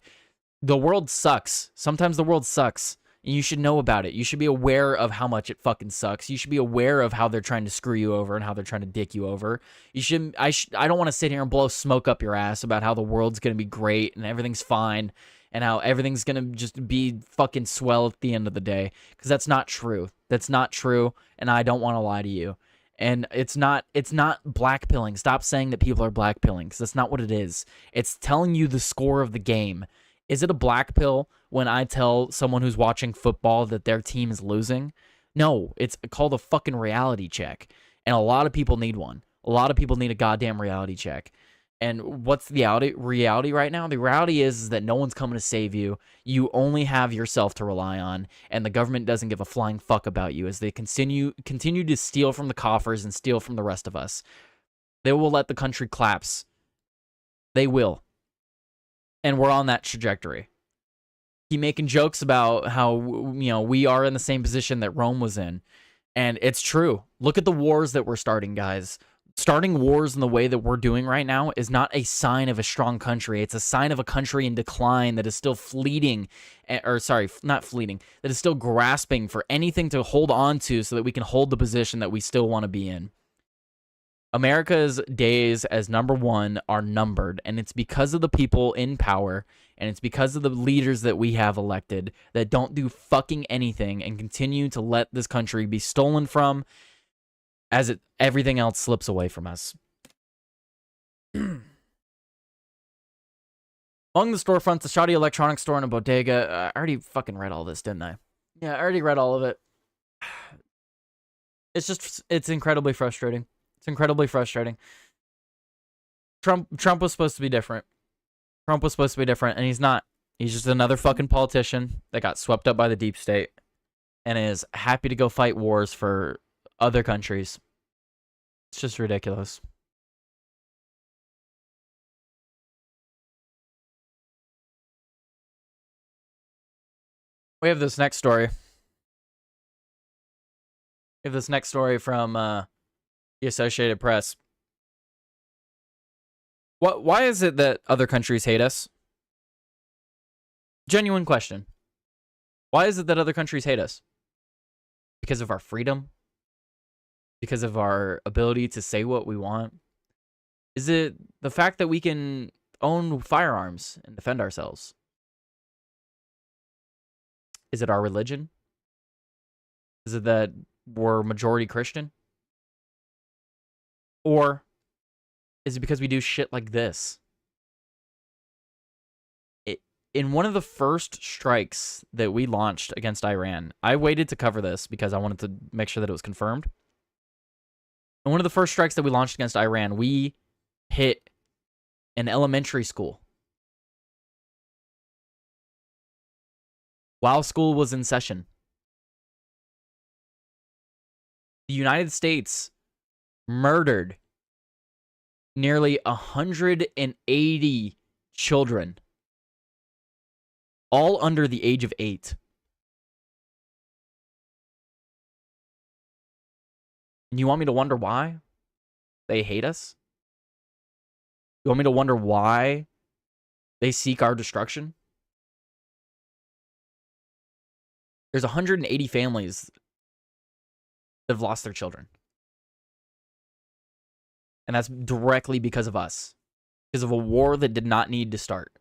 The world sucks. Sometimes the world sucks. And you should know about it. You should be aware of how much it fucking sucks. You should be aware of how they're trying to screw you over and how they're trying to dick you over. You shouldn't. I don't want to sit here and blow smoke up your ass about how the world's gonna be great and everything's fine and how everything's gonna just be fucking swell at the end of the day. Because that's not true. That's not true. And I don't want to lie to you. And it's not blackpilling. Stop saying that people are blackpilling because that's not what it is. It's telling you the score of the game. Is it a black pill when I tell someone who's watching football that their team is losing? No, it's called a fucking reality check. And a lot of people need one. A lot of people need a goddamn reality check. And what's the reality right now? The reality is that no one's coming to save you. You only have yourself to rely on. And the government doesn't give a flying fuck about you as they continue to steal from the coffers and steal from the rest of us. They will let the country collapse. They will. And we're on that trajectory. Keep making jokes about how, we are in the same position that Rome was in. And it's true. Look at the wars that we're starting, guys. Starting wars in the way that we're doing right now is not a sign of a strong country. It's a sign of a country in decline that is still that is still grasping for anything to hold on to so that we can hold the position that we still want to be in. America's days as number one are numbered, and it's because of the people in power, and it's because of the leaders that we have elected that don't do fucking anything and continue to let this country be stolen from as everything else slips away from us. Among the storefronts, a shoddy electronics store and a bodega. I already fucking read all this, didn't I? Yeah, I already read all of it. It's incredibly frustrating. It's incredibly frustrating. Trump was supposed to be different. Trump was supposed to be different, and he's not. He's just another fucking politician that got swept up by the deep state and is happy to go fight wars for other countries. It's just ridiculous. We have this next story. We have this next story from the Associated Press. Why is it that other countries hate us? Genuine question. Why is it that other countries hate us? Because of our freedom? Because of our ability to say what we want? Is it the fact that we can own firearms and defend ourselves? Is it our religion? Is it that we're majority Christian? Or is it because we do shit like this? In one of the first strikes that we launched against Iran, I waited to cover this because I wanted to make sure that it was confirmed. In one of the first strikes that we launched against Iran, we hit an elementary school while school was in session. The United States murdered nearly 180 children, all under the age of 8. And you want me to wonder why they hate us? You want me to wonder why they seek our destruction? There's 180 families that have lost their children. And that's directly because of us. Because of a war that did not need to start.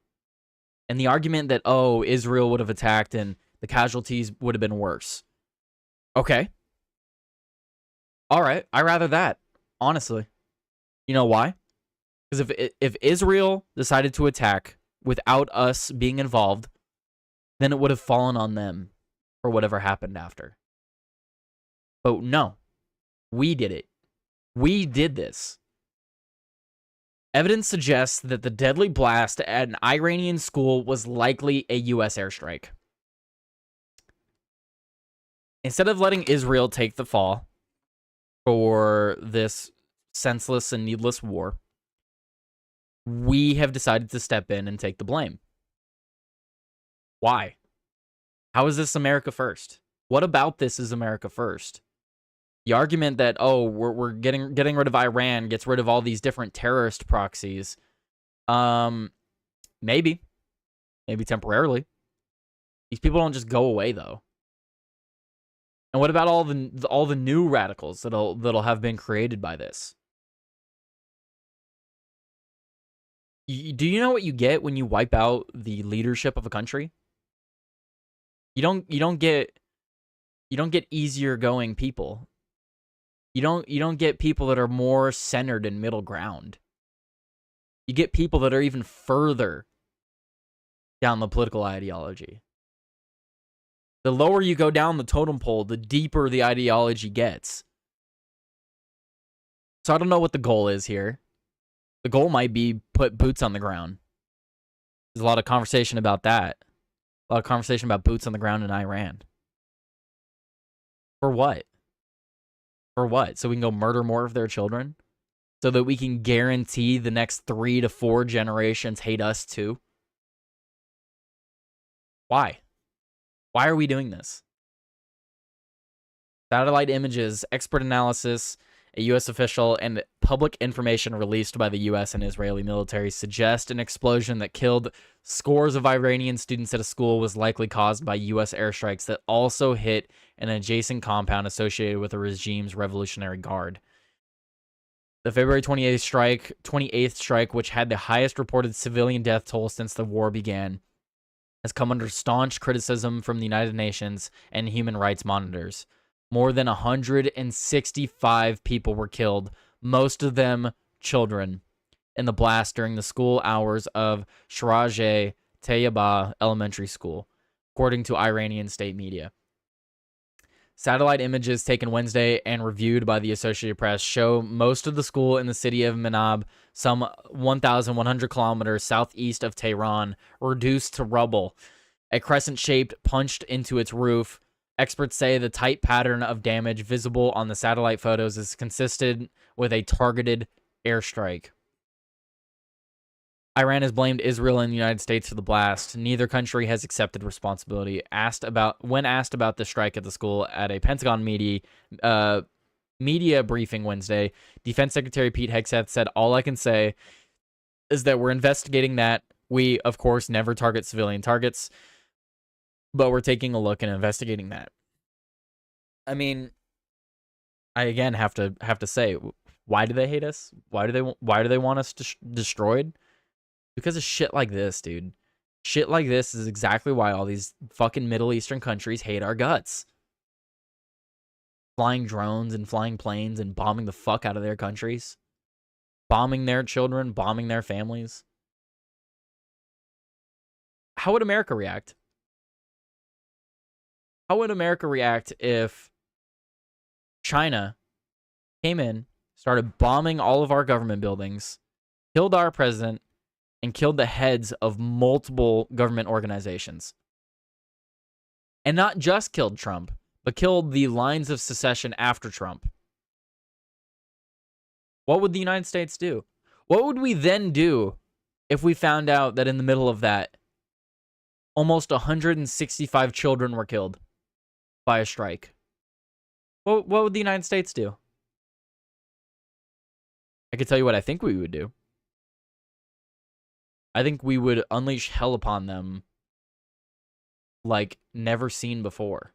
And the argument that, oh, Israel would have attacked and the casualties would have been worse. Okay. All right. I'd rather that, honestly. You know why? Because if Israel decided to attack without us being involved, then it would have fallen on them for whatever happened after. But no. We did it. We did this. Evidence suggests that the deadly blast at an Iranian school was likely a U.S. airstrike. Instead of letting Israel take the fall for this senseless and needless war, we have decided to step in and take the blame. Why? How is this America first? What about this is America first? The argument that, oh, we're getting rid of Iran gets rid of all these different terrorist proxies. Maybe temporarily. These people don't just go away though. And what about all the new radicals that'll have been created by this? Do you know what you get when you wipe out the leadership of a country? You don't get easier going people. You don't get people that are more centered in middle ground. You get people that are even further down the political ideology. The lower you go down the totem pole, the deeper the ideology gets. So I don't know what the goal is here. The goal might be put boots on the ground. There's a lot of conversation about that. A lot of conversation about boots on the ground in Iran. For what? For what? So we can go murder more of their children? So that we can guarantee the next 3 to 4 generations hate us too? Why? Why are we doing this? Satellite images, expert analysis, a U.S. official, and public information released by the U.S. and Israeli military suggest an explosion that killed scores of Iranian students at a school was likely caused by U.S. airstrikes that also hit an adjacent compound associated with the regime's Revolutionary Guard. The February 28th strike, which had the highest reported civilian death toll since the war began, has come under staunch criticism from the United Nations and human rights monitors. More than 165 people were killed, most of them children, in the blast during the school hours of Sharajeh Tayyaba Elementary School, according to Iranian state media. Satellite images taken Wednesday and reviewed by the Associated Press show most of the school in the city of Manab, some 1,100 kilometers southeast of Tehran, reduced to rubble. A crescent-shaped punched into its roof. Experts say the tight pattern of damage visible on the satellite photos is consistent with a targeted airstrike. Iran has blamed Israel and the United States for the blast. Neither country has accepted responsibility. When asked about the strike at the school at a Pentagon media briefing Wednesday, Defense Secretary Pete Hegseth said, "All I can say is that we're investigating that. We, of course, never target civilian targets, but we're taking a look and investigating that." I mean, I again have to say, why do they hate us? Why do they want us destroyed? Because of shit like this, dude. Shit like this is exactly why all these fucking Middle Eastern countries hate our guts. Flying drones and flying planes and bombing the fuck out of their countries. Bombing their children, bombing their families. How would America react? How would America react if China came in, started bombing all of our government buildings, killed our president, and killed the heads of multiple government organizations? And not just killed Trump, but killed the lines of secession after Trump. What would the United States do? What would we then do if we found out that in the middle of that, almost 165 children were killed by a strike? What would the United States do? I could tell you what I think we would do. I think we would unleash hell upon them like never seen before.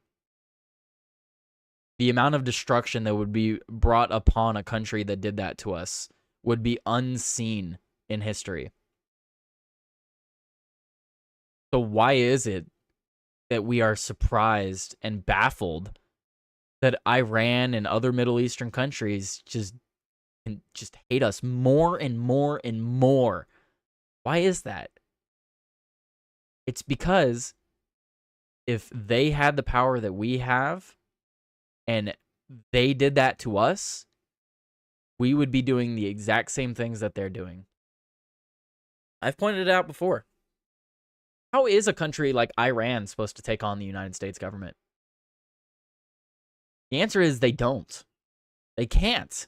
The amount of destruction that would be brought upon a country that did that to us would be unseen in history. So why is it that we are surprised and baffled that Iran and other Middle Eastern countries just hate us more and more and more? Why is that? It's because if they had the power that we have and they did that to us, we would be doing the exact same things that they're doing. I've pointed it out before. How is a country like Iran supposed to take on the United States government? The answer is they don't. They can't.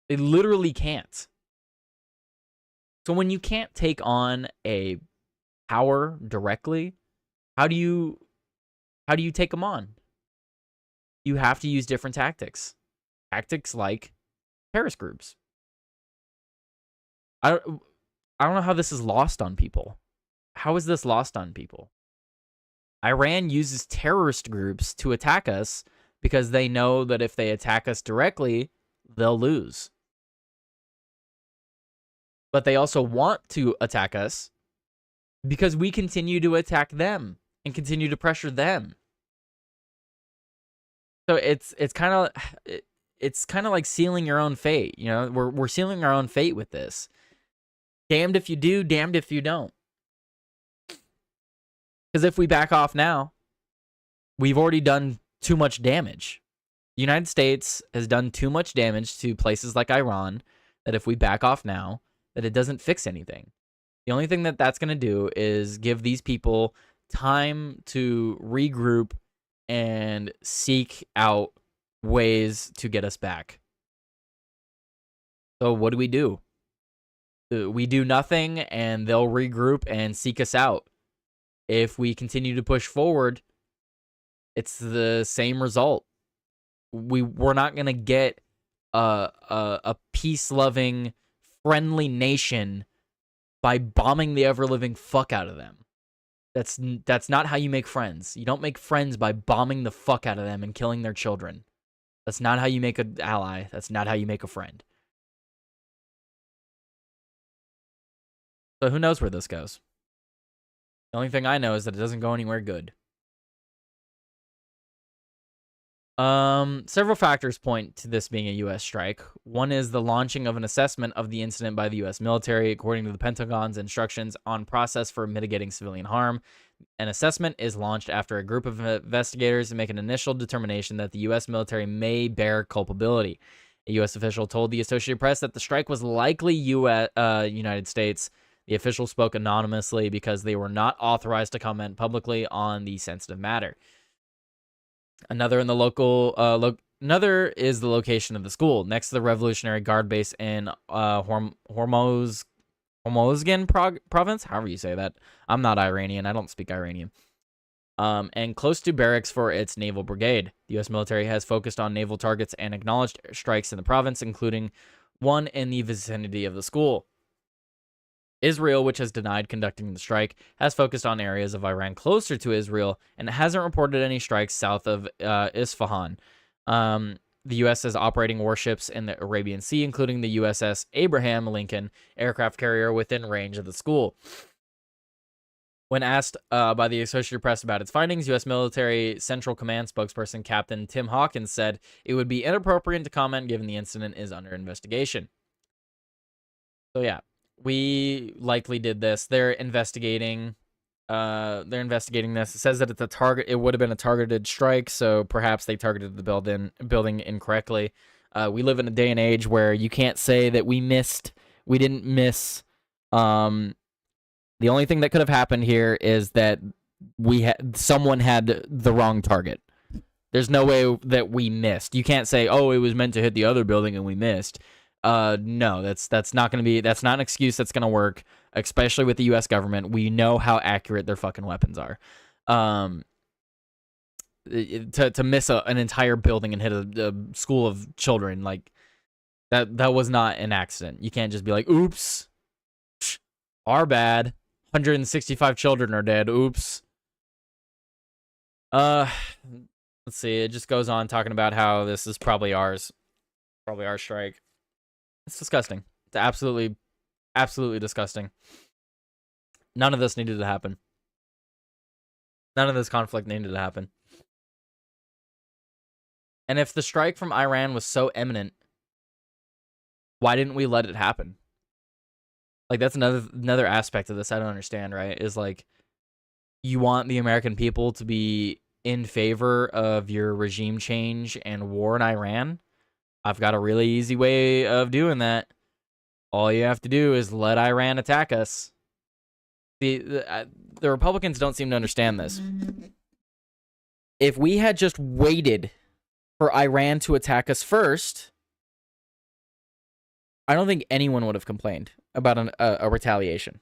They literally can't. So when you can't take on a power directly, how do you take them on? You have to use different tactics. Tactics like terrorist groups. I don't know how this is lost on people. How is this lost on people? Iran uses terrorist groups to attack us because they know that if they attack us directly, they'll lose. But they also want to attack us because we continue to attack them and continue to pressure them. So it's kind of like sealing your own fate. You know, we're sealing our own fate with this. Damned if you do, damned if you don't. Because if we back off now, we've already done too much damage. The United States has done too much damage to places like Iran that if we back off now, that it doesn't fix anything. The only thing that that's going to do is give these people time to regroup and seek out ways to get us back. So what do? We do nothing and they'll regroup and seek us out. If we continue to push forward, it's the same result. We're not going to get a peace-loving, friendly nation by bombing the ever-living fuck out of them. That's not how you make friends. You don't make friends by bombing the fuck out of them and killing their children. That's not how you make an ally. That's not how you make a friend. So who knows where this goes? The only thing I know is that it doesn't go anywhere good. Several factors point to this being a U.S. strike. One is the launching of an assessment of the incident by the U.S. military, according to the Pentagon's instructions on process for mitigating civilian harm. An assessment is launched after a group of investigators make an initial determination that the U.S. military may bear culpability. A U.S. official told the Associated Press that the strike was likely United States. The official spoke anonymously because they were not authorized to comment publicly on the sensitive matter. Another is the location of the school, next to the Revolutionary Guard base in Hormozgan province, however you say that. I'm not Iranian. I don't speak Iranian. And close to barracks for its naval brigade. The U.S. military has focused on naval targets and acknowledged strikes in the province, including one in the vicinity of the school. Israel, which has denied conducting the strike, has focused on areas of Iran closer to Israel and hasn't reported any strikes south of Isfahan. The U.S. is operating warships in the Arabian Sea, including the USS Abraham Lincoln aircraft carrier within range of the school. When asked by the Associated Press about its findings, U.S. Military Central Command spokesperson Captain Tim Hawkins said it would be inappropriate to comment given the incident is under investigation. So yeah. We likely did this. They're investigating this. It says that it's a target. It would have been a targeted strike, so perhaps they targeted the building incorrectly. We live in a day and age where you can't say that we didn't miss. The only thing that could have happened here is that someone had the wrong target. There's no way that we missed. You can't say, oh, it was meant to hit the other building and we missed. No, that's not an excuse that's gonna work, especially with the U.S. government. We know how accurate their fucking weapons are. To miss an entire building and hit a school of children, like that was not an accident. You can't just be like, oops, our bad. 165 children are dead. Oops. Let's see. It just goes on talking about how this is probably our strike. It's disgusting. It's absolutely disgusting. None of this needed to happen. None of this conflict needed to happen. And if the strike from Iran was so imminent, why didn't we let it happen? Like, that's another aspect of this I don't understand, right? Is like, you want the American people to be in favor of your regime change and war in Iran? I've got a really easy way of doing that. All you have to do is let Iran attack us. The Republicans don't seem to understand this. If we had just waited for Iran to attack us first, I don't think anyone would have complained about a retaliation.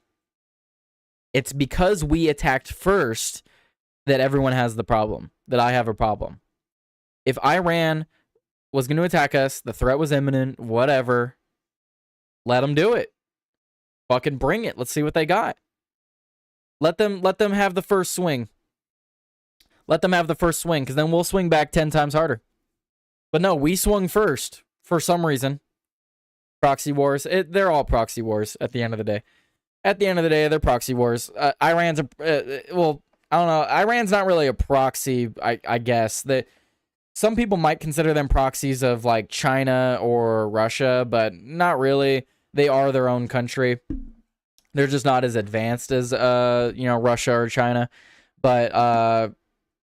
It's because we attacked first that everyone has the problem, that I have a problem. If Iran was going to attack us, the threat was imminent, whatever, let them do it. Fucking bring it. Let's see what they got. Let them have the first swing. Let them have the first swing, because then we'll swing back 10 times harder. But no, we swung first for some reason. Proxy wars. They're all proxy wars at the end of the day. At the end of the day, they're proxy wars. Iran's well, I don't know. Iran's not really a proxy, I guess. Some people might consider them proxies of like China or Russia, but not really. They are their own country. They're just not as advanced as Russia or China. But I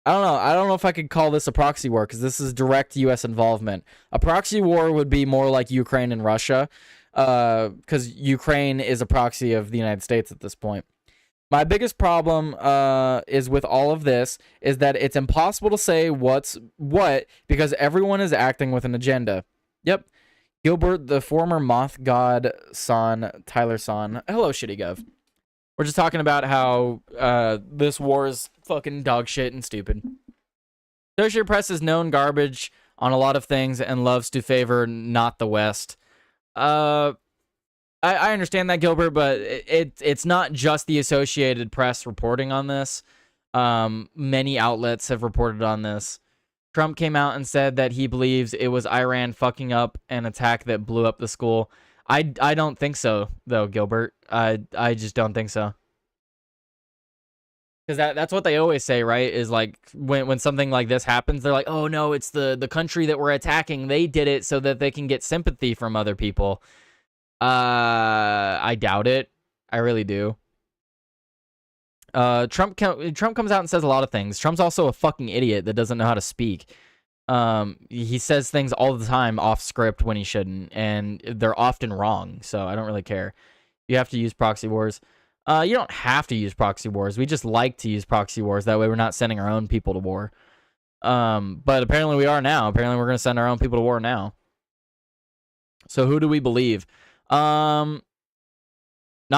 don't know. I don't know if I could call this a proxy war, because this is direct U.S. involvement. A proxy war would be more like Ukraine and Russia, because Ukraine is a proxy of the United States at this point. My biggest problem is with all of this is that it's impossible to say what's what, because everyone is acting with an agenda. Yep. Gilbert, the former moth god son, Tyler son. Hello, Shitty Gov. We're just talking about how this war is fucking dog shit and stupid. Associated Press is known garbage on a lot of things and loves to favor not the West. I understand that, Gilbert, but it's not just the Associated Press reporting on this. Many outlets have reported on this. Trump came out and said that he believes it was Iran fucking up an attack that blew up the school. I don't think so, though, Gilbert. I just don't think so. Because that's what they always say, right? Is like when something like this happens, they're like, oh no, it's the country that we're attacking. They did it so that they can get sympathy from other people. I doubt it. I really do. Trump comes out and says a lot of things. Trump's also a fucking idiot that doesn't know how to speak. He says things all the time off script when he shouldn't, and they're often wrong. So I don't really care. You have to use proxy wars. You don't have to use proxy wars. We just like to use proxy wars. That way we're not sending our own people to war. But apparently we are now. Apparently we're going to send our own people to war now. So who do we believe? Not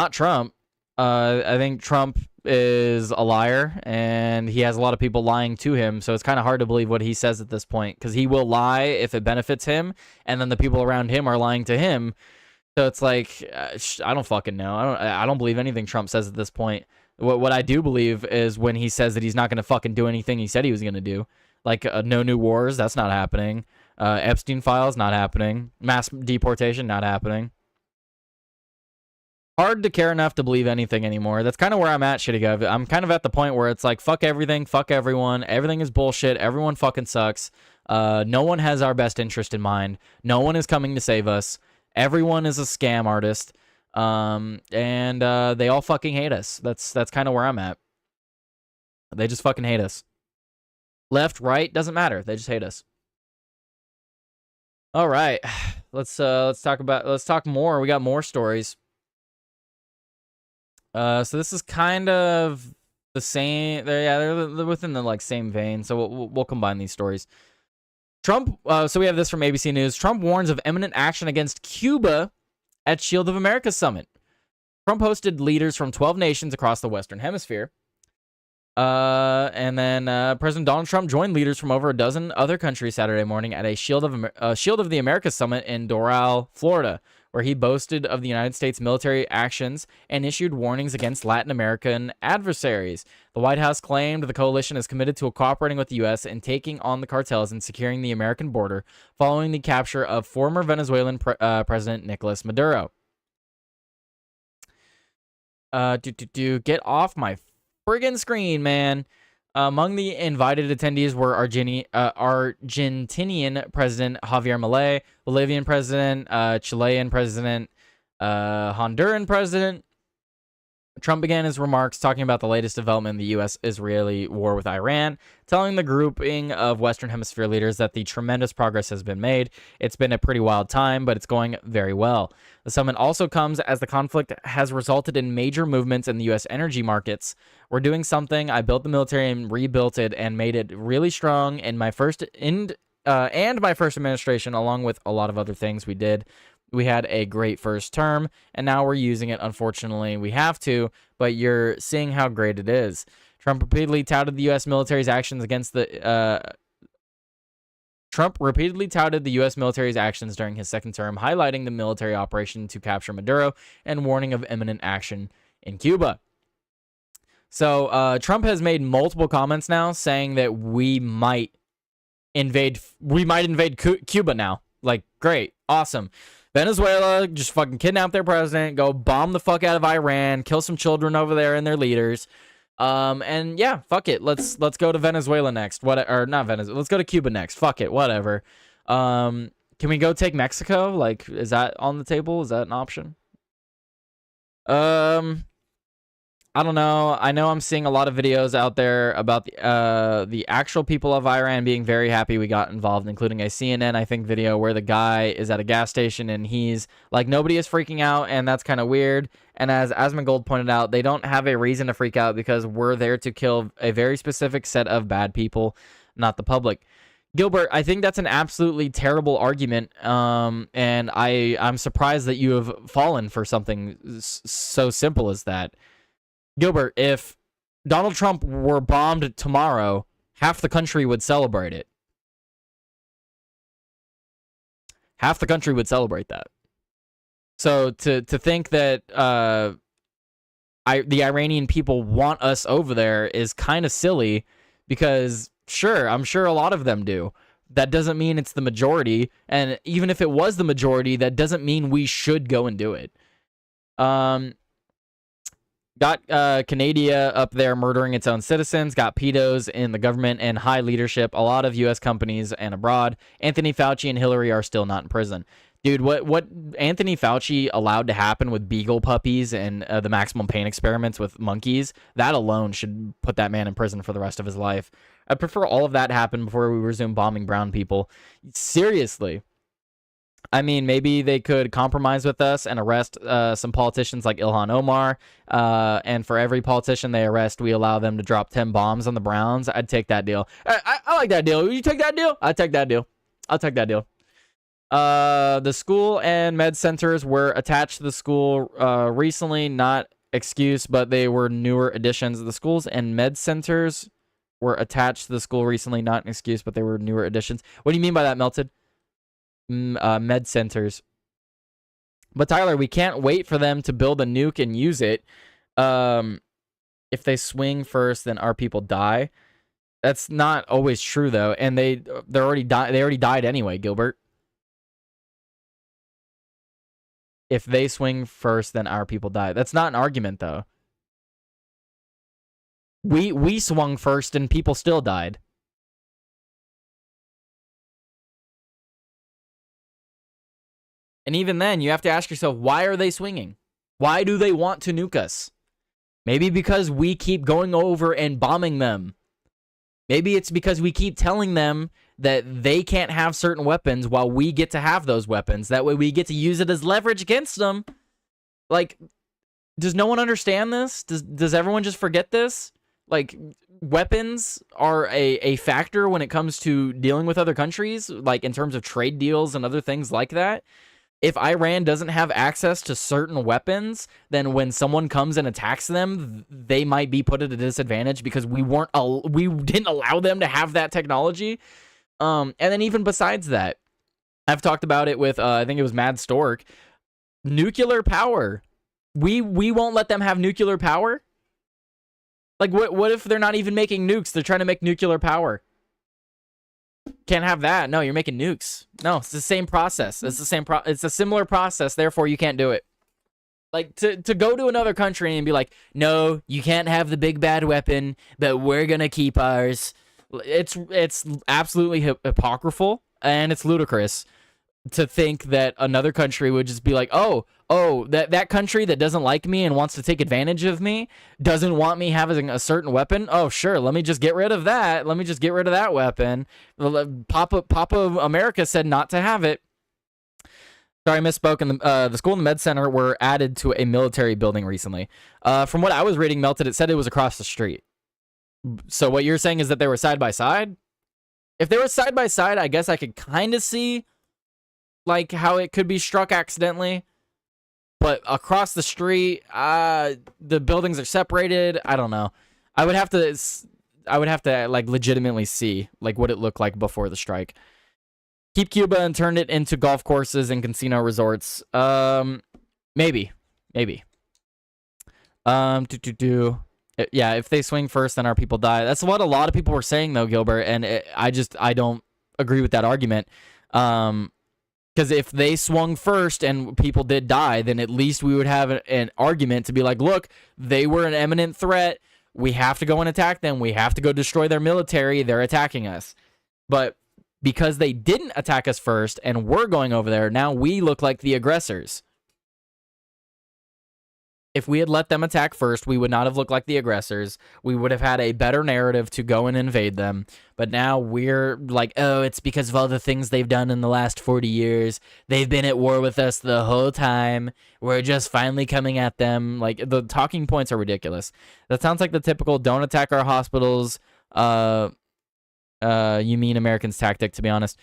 Trump. I think Trump is a liar, and he has a lot of people lying to him, so it's kind of hard to believe what he says at this point, because he will lie if it benefits him, and then the people around him are lying to him. So it's like, I don't fucking know. I don't believe anything Trump says at this point. What I do believe is when he says that he's not going to fucking do anything he said he was going to do. Like, no new wars, that's not happening. Epstein files, not happening. Mass deportation, not happening. Hard to care enough to believe anything anymore. That's kind of where I'm at, Shitty Gov. I'm kind of at the point where it's like, fuck everything, fuck everyone. Everything is bullshit. Everyone fucking sucks. No one has our best interest in mind. No one is coming to save us. Everyone is a scam artist. And they all fucking hate us. That's kind of where I'm at. They just fucking hate us. Left, right, doesn't matter. They just hate us. All right. Let's talk more. We got more stories. So this is kind of the same. They're within the like same vein. So we'll combine these stories. Trump. So we have this from ABC News. Trump warns of imminent action against Cuba at Shield of America summit. Trump hosted leaders from 12 nations across the Western Hemisphere. And then President Donald Trump joined leaders from over a dozen other countries Saturday morning at a Shield of the America summit in Doral, Florida, where he boasted of the United States military actions and issued warnings against Latin American adversaries. The White House claimed the coalition is committed to cooperating with the U.S. in taking on the cartels and securing the American border following the capture of former Venezuelan President Nicolas Maduro. Get off my friggin' screen, man. Among the invited attendees were Argentinian President Javier Milei, Bolivian President, Chilean President, Honduran President, Trump began his remarks talking about the latest development in the U.S.-Israeli war with Iran, telling the grouping of Western Hemisphere leaders that the tremendous progress has been made. It's been a pretty wild time, but it's going very well. The summit also comes as the conflict has resulted in major movements in the U.S. energy markets. We're doing something. I built the military and rebuilt it and made it really strong in my first my first administration, along with a lot of other things we did. We had a great first term, and now we're using it. Unfortunately, we have to, but you're seeing how great it is. Trump repeatedly touted the U.S. military's actions during his second term, highlighting the military operation to capture Maduro and warning of imminent action in Cuba. So Trump has made multiple comments now saying that we might invade Cuba now. Like, great, awesome. Venezuela, just fucking kidnap their president, go bomb the fuck out of Iran, kill some children over there and their leaders. And yeah, fuck it. Let's go to Venezuela next. Not Venezuela. Let's go to Cuba next. Fuck it, whatever. Can we go take Mexico? Like, is that on the table? Is that an option? I don't know. I know I'm seeing a lot of videos out there about the actual people of Iran being very happy we got involved, including a CNN, I think, video where the guy is at a gas station and he's like, nobody is freaking out, and that's kind of weird. And as Asmongold pointed out, they don't have a reason to freak out because we're there to kill a very specific set of bad people, not the public. Gilbert, I think that's an absolutely terrible argument, and I'm surprised that you have fallen for something so simple as that. Gilbert, if Donald Trump were bombed tomorrow, half the country would celebrate it. Half the country would celebrate that. So to think that the Iranian people want us over there is kind of silly because, sure, I'm sure a lot of them do. That doesn't mean it's the majority. And even if it was the majority, that doesn't mean we should go and do it. Got Canada up there murdering its own citizens, got pedos in the government and high leadership, a lot of U.S. companies and abroad. Anthony Fauci and Hillary are still not in prison. Dude, what Anthony Fauci allowed to happen with beagle puppies and the maximum pain experiments with monkeys, that alone should put that man in prison for the rest of his life. I'd prefer all of that happen before we resume bombing brown people. Seriously. I mean, maybe they could compromise with us and arrest some politicians like Ilhan Omar. And for every politician they arrest, we allow them to drop 10 bombs on the Browns. I'd take that deal. I like that deal. You take that deal? I'd take that deal. I'll take that deal. The school and med centers were attached to the school recently, not excuse, but they were newer additions. The schools and med centers were attached to the school recently, not an excuse, but they were newer additions. What do you mean by that, Melted? Med centers. But Tyler, we can't wait for them to build a nuke and use it. If they swing first, then our people die. That's not always true though, and they already died anyway, Gilbert. If they swing first, then our people die. That's not an argument though. We swung first and people still died. And even then, you have to ask yourself, why are they swinging? Why do they want to nuke us? Maybe because we keep going over and bombing them. Maybe it's because we keep telling them that they can't have certain weapons while we get to have those weapons. That way we get to use it as leverage against them. Like, does no one understand this? Does everyone just forget this? Like, weapons are a factor when it comes to dealing with other countries, like in terms of trade deals and other things like that. If Iran doesn't have access to certain weapons, then when someone comes and attacks them, they might be put at a disadvantage because we didn't allow them to have that technology. And then even besides that, I've talked about it with I think it was Mad Stork. Nuclear power. We won't let them have nuclear power. Like what if they're not even making nukes? They're trying to make nuclear power. Can't have that. No, you're making nukes. No, it's the same process. It's the same it's a similar process, therefore you can't do it. Like to go to another country and be like, "No, you can't have the big bad weapon, but we're going to keep ours." It's absolutely hypocritical and it's ludicrous. to think that another country would just be like, oh, that country that doesn't like me and wants to take advantage of me doesn't want me having a certain weapon. Oh, sure, let me just get rid of that. Let me just get rid of that weapon. Papa America said not to have it. Sorry, I misspoke. And the school and the med center were added to a military building recently. From what I was reading, Melted, it said it was across the street. So what you're saying is that they were side by side? If they were side by side, I guess I could kind of see like how it could be struck accidentally. But across the street, the buildings are separated. I don't know. I would have to like legitimately see like what it looked like before the strike. Keep Cuba and turn it into golf courses and casino resorts. Maybe. Yeah, if they swing first, then our people die. That's what a lot of people were saying, though, Gilbert, and I don't agree with that argument. Because if they swung first and people did die, then at least we would have an argument to be like, look, they were an imminent threat. We have to go and attack them. We have to go destroy their military. They're attacking us. But because they didn't attack us first and we're going over there, now we look like the aggressors. If we had let them attack first, we would not have looked like the aggressors. We would have had a better narrative to go and invade them. But now we're like, oh, it's because of all the things they've done in the last 40 years. They've been at war with us the whole time. We're just finally coming at them. Like, the talking points are ridiculous. That sounds like the typical don't attack our hospitals, you mean Americans tactic, to be honest.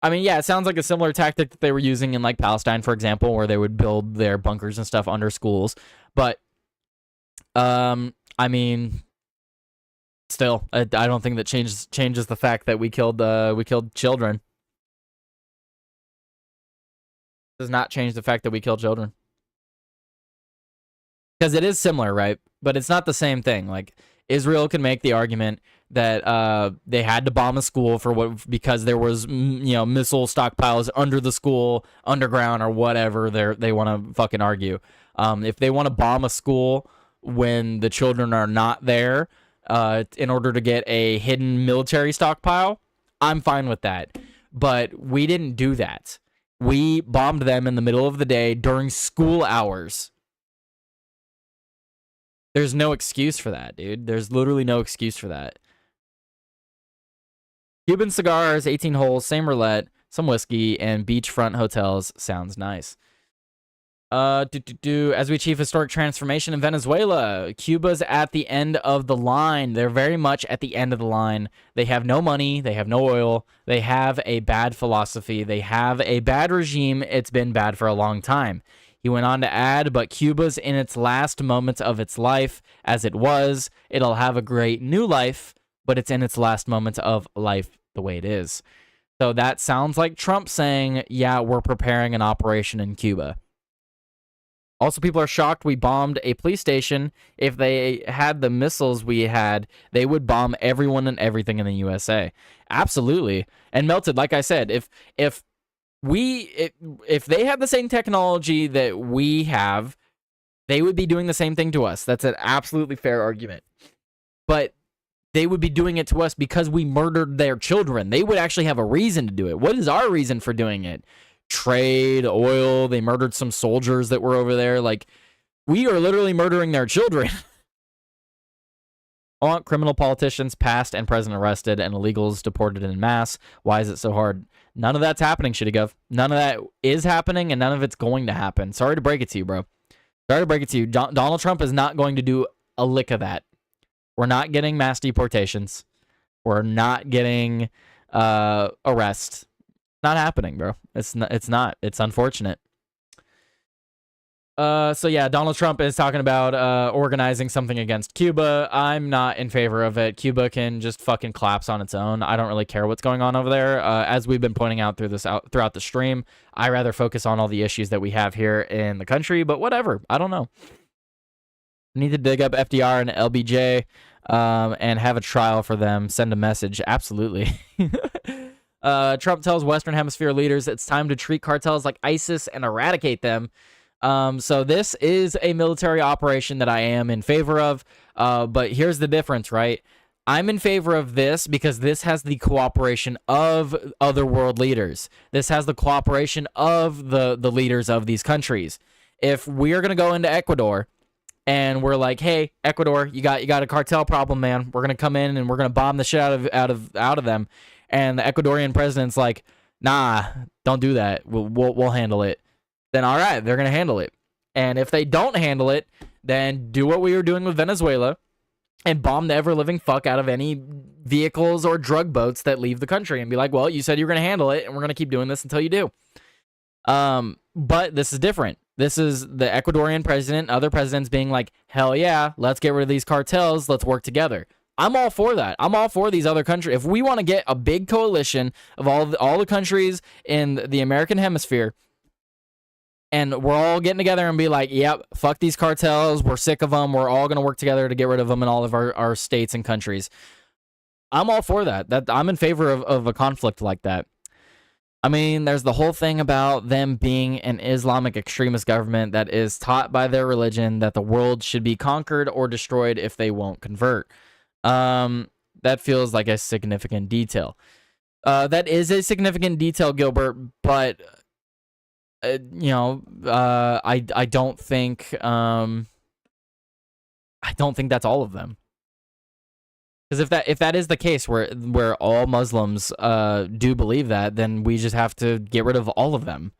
I mean, yeah, it sounds like a similar tactic that they were using in, like, Palestine, for example, where they would build their bunkers and stuff under schools. But, I mean, still, I don't think that changes the fact that we killed children. Does not change the fact that we killed children. Because it is similar, right? But it's not the same thing. Like, Israel can make the argument that they had to bomb a school because there was missile stockpiles under the school, underground, or whatever they want to fucking argue. If they want to bomb a school when the children are not there in order to get a hidden military stockpile, I'm fine with that. But we didn't do that. We bombed them in the middle of the day during school hours. There's no excuse for that, dude. There's literally no excuse for that. Cuban cigars, 18 holes, same roulette, some whiskey, and beachfront hotels. Sounds nice. As we achieve historic transformation in Venezuela, Cuba's at the end of the line. They're very much at the end of the line. They have no money. They have no oil. They have a bad philosophy. They have a bad regime. It's been bad for a long time. He went on to add, but Cuba's in its last moments of its life as it was. It'll have a great new life, but it's in its last moments of life the way it is. So that sounds like Trump saying, yeah, we're preparing an operation in Cuba. Also, people are shocked we bombed a police station. If they had the missiles we had, they would bomb everyone and everything in the USA. Absolutely. And Melted, like I said, if they had the same technology that we have, they would be doing the same thing to us. That's an absolutely fair argument. But they would be doing it to us because we murdered their children. They would actually have a reason to do it. What is our reason for doing it? Trade, oil, they murdered some soldiers that were over there. Like, we are literally murdering their children. I want criminal politicians, past and present, arrested and illegals deported en masse. Why is it so hard? None of that's happening, Shitty Gov. None of that is happening, and none of it's going to happen. Sorry to break it to you, bro. Sorry to break it to you. Donald Trump is not going to do a lick of that. We're not getting mass deportations. We're not getting arrests. Not happening, bro. It's not. It's unfortunate. So yeah, Donald Trump is talking about organizing something against Cuba. I'm not in favor of it. Cuba can just fucking collapse on its own. I don't really care what's going on over there. As we've been pointing out throughout the stream, I rather focus on all the issues that we have here in the country. But whatever, I don't know. Need to dig up FDR and LBJ and have a trial for them. Send a message. Absolutely. Trump tells Western Hemisphere leaders it's time to treat cartels like ISIS and eradicate them. So this is a military operation that I am in favor of. But here's the difference, right? I'm in favor of this because this has the cooperation of other world leaders. This has the cooperation of the leaders of these countries. If we are going to go into Ecuador and we're like, "Hey, Ecuador, you got a cartel problem, man. We're going to come in and we're going to bomb the shit out of them." And the Ecuadorian president's like, "Nah, don't do that. We'll handle it." Then all right, they're going to handle it. And if they don't handle it, then do what we were doing with Venezuela and bomb the ever-living fuck out of any vehicles or drug boats that leave the country and be like, well, you said you were going to handle it, and we're going to keep doing this until you do. But this is different. This is the Ecuadorian president, other presidents being like, hell yeah, let's get rid of these cartels, let's work together. I'm all for that. I'm all for these other countries. If we want to get a big coalition of all the countries in the American hemisphere, and we're all getting together and be like, yep, fuck these cartels. We're sick of them. We're all going to work together to get rid of them in all of our states and countries. I'm all for that. I'm in favor of a conflict like that. I mean, there's the whole thing about them being an Islamic extremist government that is taught by their religion that the world should be conquered or destroyed if they won't convert. That feels like a significant detail. That is a significant detail, Gilbert, but... I don't think that's all of them. Because if that is the case, where all Muslims do believe that, then we just have to get rid of all of them.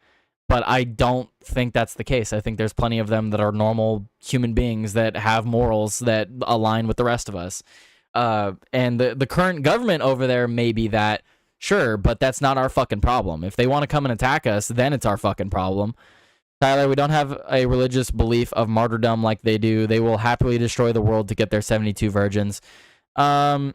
But I don't think that's the case. I think there's plenty of them that are normal human beings that have morals that align with the rest of us. And the current government over there may be that. Sure, but that's not our fucking problem. If they want to come and attack us, then it's our fucking problem. Tyler, we don't have a religious belief of martyrdom like they do. They will happily destroy the world to get their 72 virgins. That's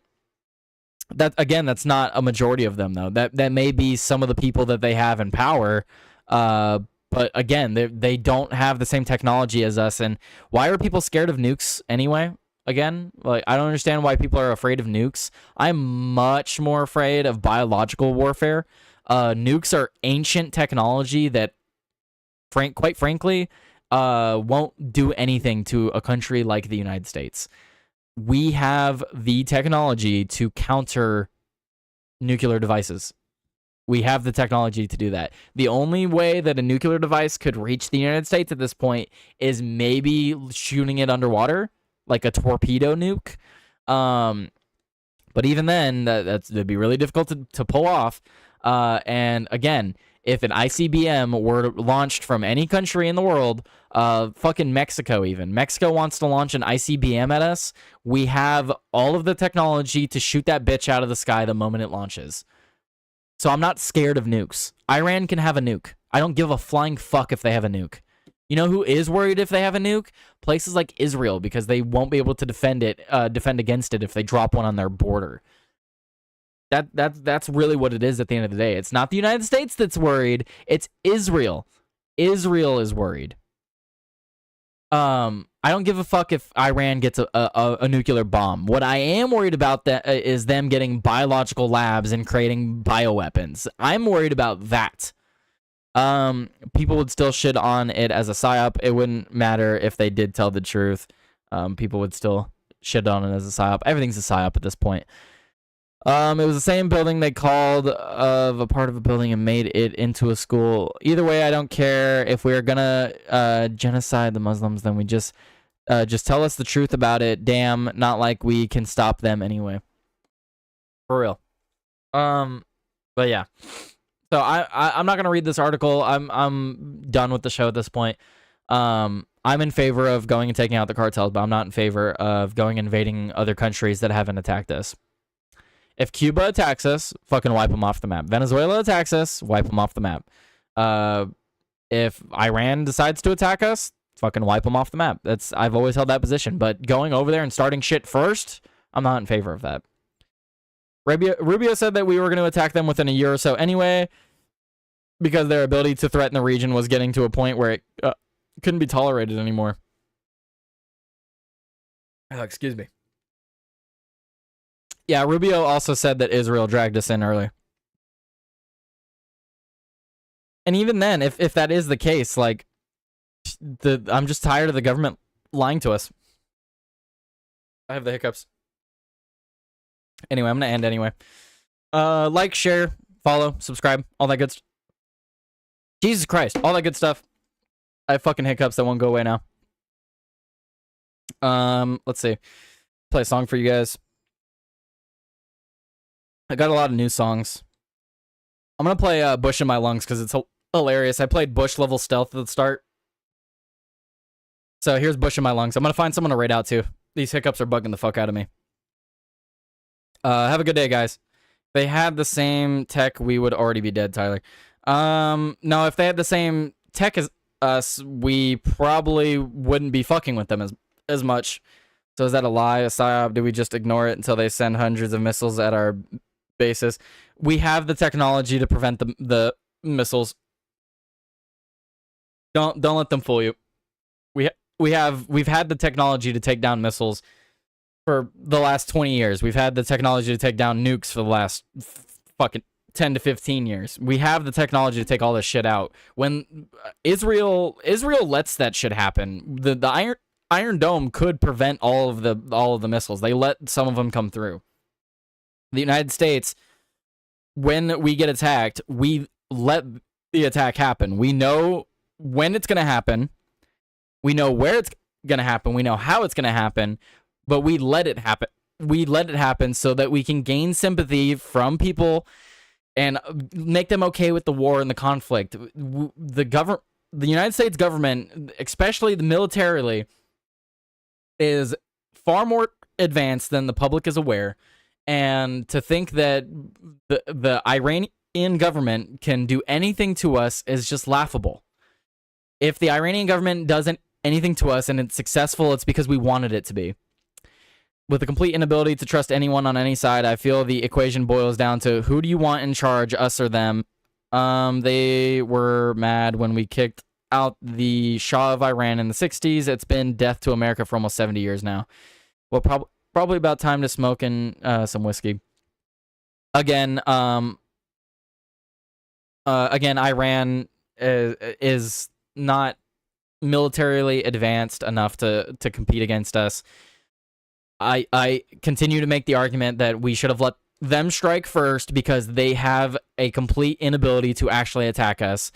not a majority of them, though. That may be some of the people that they have in power. But again, they don't have the same technology as us. And why are people scared of nukes anyway? Again, like, I don't understand why people are afraid of nukes. I'm much more afraid of biological warfare. Nukes are ancient technology that, quite frankly, won't do anything to a country like the United States. We have the technology to counter nuclear devices. We have the technology to do that. The only way that a nuclear device could reach the United States at this point is maybe shooting it underwater, like a torpedo nuke. But even then, that'd be really difficult to pull off. And again, if an ICBM were launched from any country in the world, fucking Mexico even. Mexico wants to launch an ICBM at us. We have all of the technology to shoot that bitch out of the sky the moment it launches. So I'm not scared of nukes. Iran can have a nuke. I don't give a flying fuck if they have a nuke. You know who is worried if they have a nuke? Places like Israel, because they won't be able to defend against it if they drop one on their border. That's really what it is at the end of the day. It's not the United States that's worried. It's Israel. Israel is worried. I don't give a fuck if Iran gets a nuclear bomb. What I am worried about is them getting biological labs and creating bioweapons. I'm worried about that. People would still shit on it as a psyop. It wouldn't matter if they did tell the truth. People would still shit on it as a psyop. Everything's a psyop at this point. It was the same building they called of a part of a building and made it into a school. Either way, I don't care. If we're gonna genocide the Muslims, then we just tell us the truth about it. Damn, not like we can stop them anyway. For real. But yeah. So I'm not gonna read this article. I'm done with the show at this point. I'm in favor of going and taking out the cartels, but I'm not in favor of going and invading other countries that haven't attacked us. If Cuba attacks us, fucking wipe them off the map. Venezuela attacks us, wipe them off the map. If Iran decides to attack us, fucking wipe them off the map. I've always held that position. But going over there and starting shit first, I'm not in favor of that. Rubio said that we were going to attack them within a year or so anyway, because their ability to threaten the region was getting to a point where it couldn't be tolerated anymore. Excuse me. Yeah, Rubio also said that Israel dragged us in early. And even then, if that is the case, like, I'm just tired of the government lying to us. I have the hiccups. Anyway, I'm gonna end anyway. Like, share, follow, subscribe, all that good stuff. Jesus Christ, all that good stuff. I have fucking hiccups that won't go away now. Let's see. Play a song for you guys. I got a lot of new songs. I'm gonna play Bush in My Lungs because it's hilarious. I played Bush level stealth at the start. So here's Bush in My Lungs. I'm gonna find someone to raid out to. These hiccups are bugging the fuck out of me. Have a good day, guys. If they had the same tech, we would already be dead, Tyler. No, if they had the same tech as us, we probably wouldn't be fucking with them as much. So is that a lie, a psyop? Do we just ignore it until they send hundreds of missiles at our bases? We have the technology to prevent the missiles. Don't let them fool you. We've had the technology to take down missiles for the last 20 years. We've had the technology to take down nukes for the last fucking 10 to 15 years. We have the technology to take all this shit out. When Israel lets that shit happen, the Iron Dome could prevent all of the missiles. They let some of them come through. The United States, when we get attacked, we let the attack happen. We know when it's going to happen. We know where it's going to happen. We know how it's going to happen, but we let it happen. We let it happen so that we can gain sympathy from people and make them okay with the war and the conflict. The United States government, especially the militarily, is far more advanced than the public is aware. And to think that the Iranian government can do anything to us is just laughable. If the Iranian government doesn't anything to us and it's successful, it's because we wanted it to be. With a complete inability to trust anyone on any side, I feel the equation boils down to who do you want in charge, us or them? They were mad when we kicked out the Shah of Iran in the 60s. It's been death to America for almost 70 years now. Well, probably about time to smoke some whiskey. Again, Iran is not militarily advanced enough to compete against us. I continue to make the argument that we should have let them strike first because they have a complete inability to actually attack us.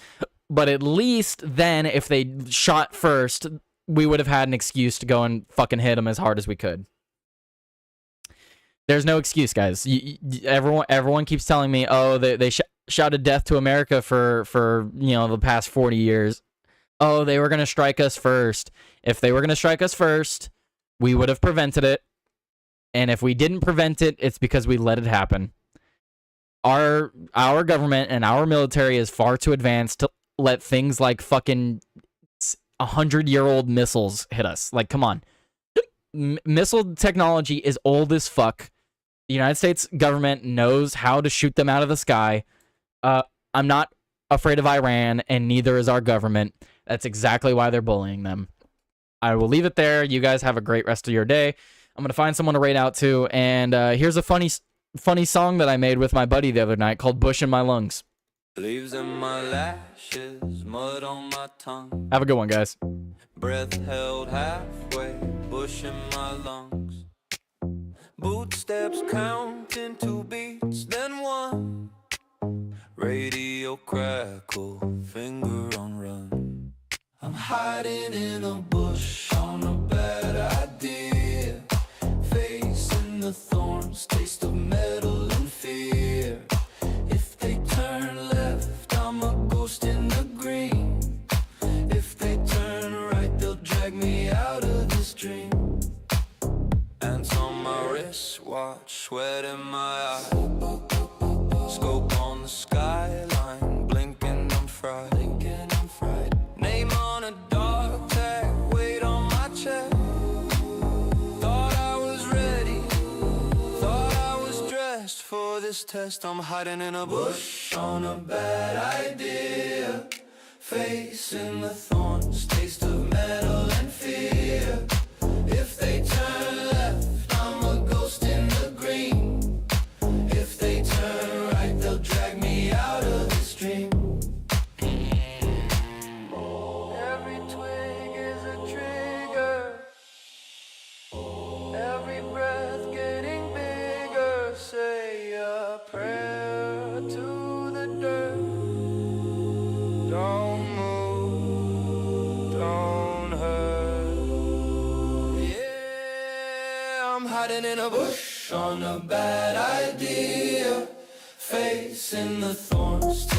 But at least then, if they shot first, we would have had an excuse to go and fucking hit them as hard as we could. There's no excuse, guys. Everyone keeps telling me, oh, they shouted death to America for the past 40 years. Oh, they were going to strike us first. If they were going to strike us first, we would have prevented it. And if we didn't prevent it, it's because we let it happen. Our government and our military is far too advanced to let things like fucking 100-year-old missiles hit us. Like, come on. Missile technology is old as fuck. The United States government knows how to shoot them out of the sky. I'm not afraid of Iran, and neither is our government. That's exactly why they're bullying them. I will leave it there. You guys have a great rest of your day. I'm going to find someone to raid out to, and here's a funny song that I made with my buddy the other night called Bush in My Lungs. Leaves in my lashes, mud on my tongue. Have a good one, guys. Breath held halfway, bush in my lungs. Boot steps counting 2 beats, then 1. Radio crackle, finger on run. I'm hiding in a bush on a bad idea. Facing the thorns, taste of metal and fear. If they turn left, I'm a ghost in the green. If they turn right, they'll drag me out of this dream. Ants on my wrist, watch, sweat in my eye. Scope on the skyline, blinking, I'm fried. Name on a dog tag, weight on my chest. Thought I was ready, thought I was dressed for this test. I'm hiding in a bush on a bad idea. Facing the thorns, taste of metal and fear. If they turn left, I'm a ghost in the green. If they turn right, they'll drag me out of this dream. Every twig is a trigger. Every breath getting bigger. I'm hiding in a bush on a bad idea, facing the thorns.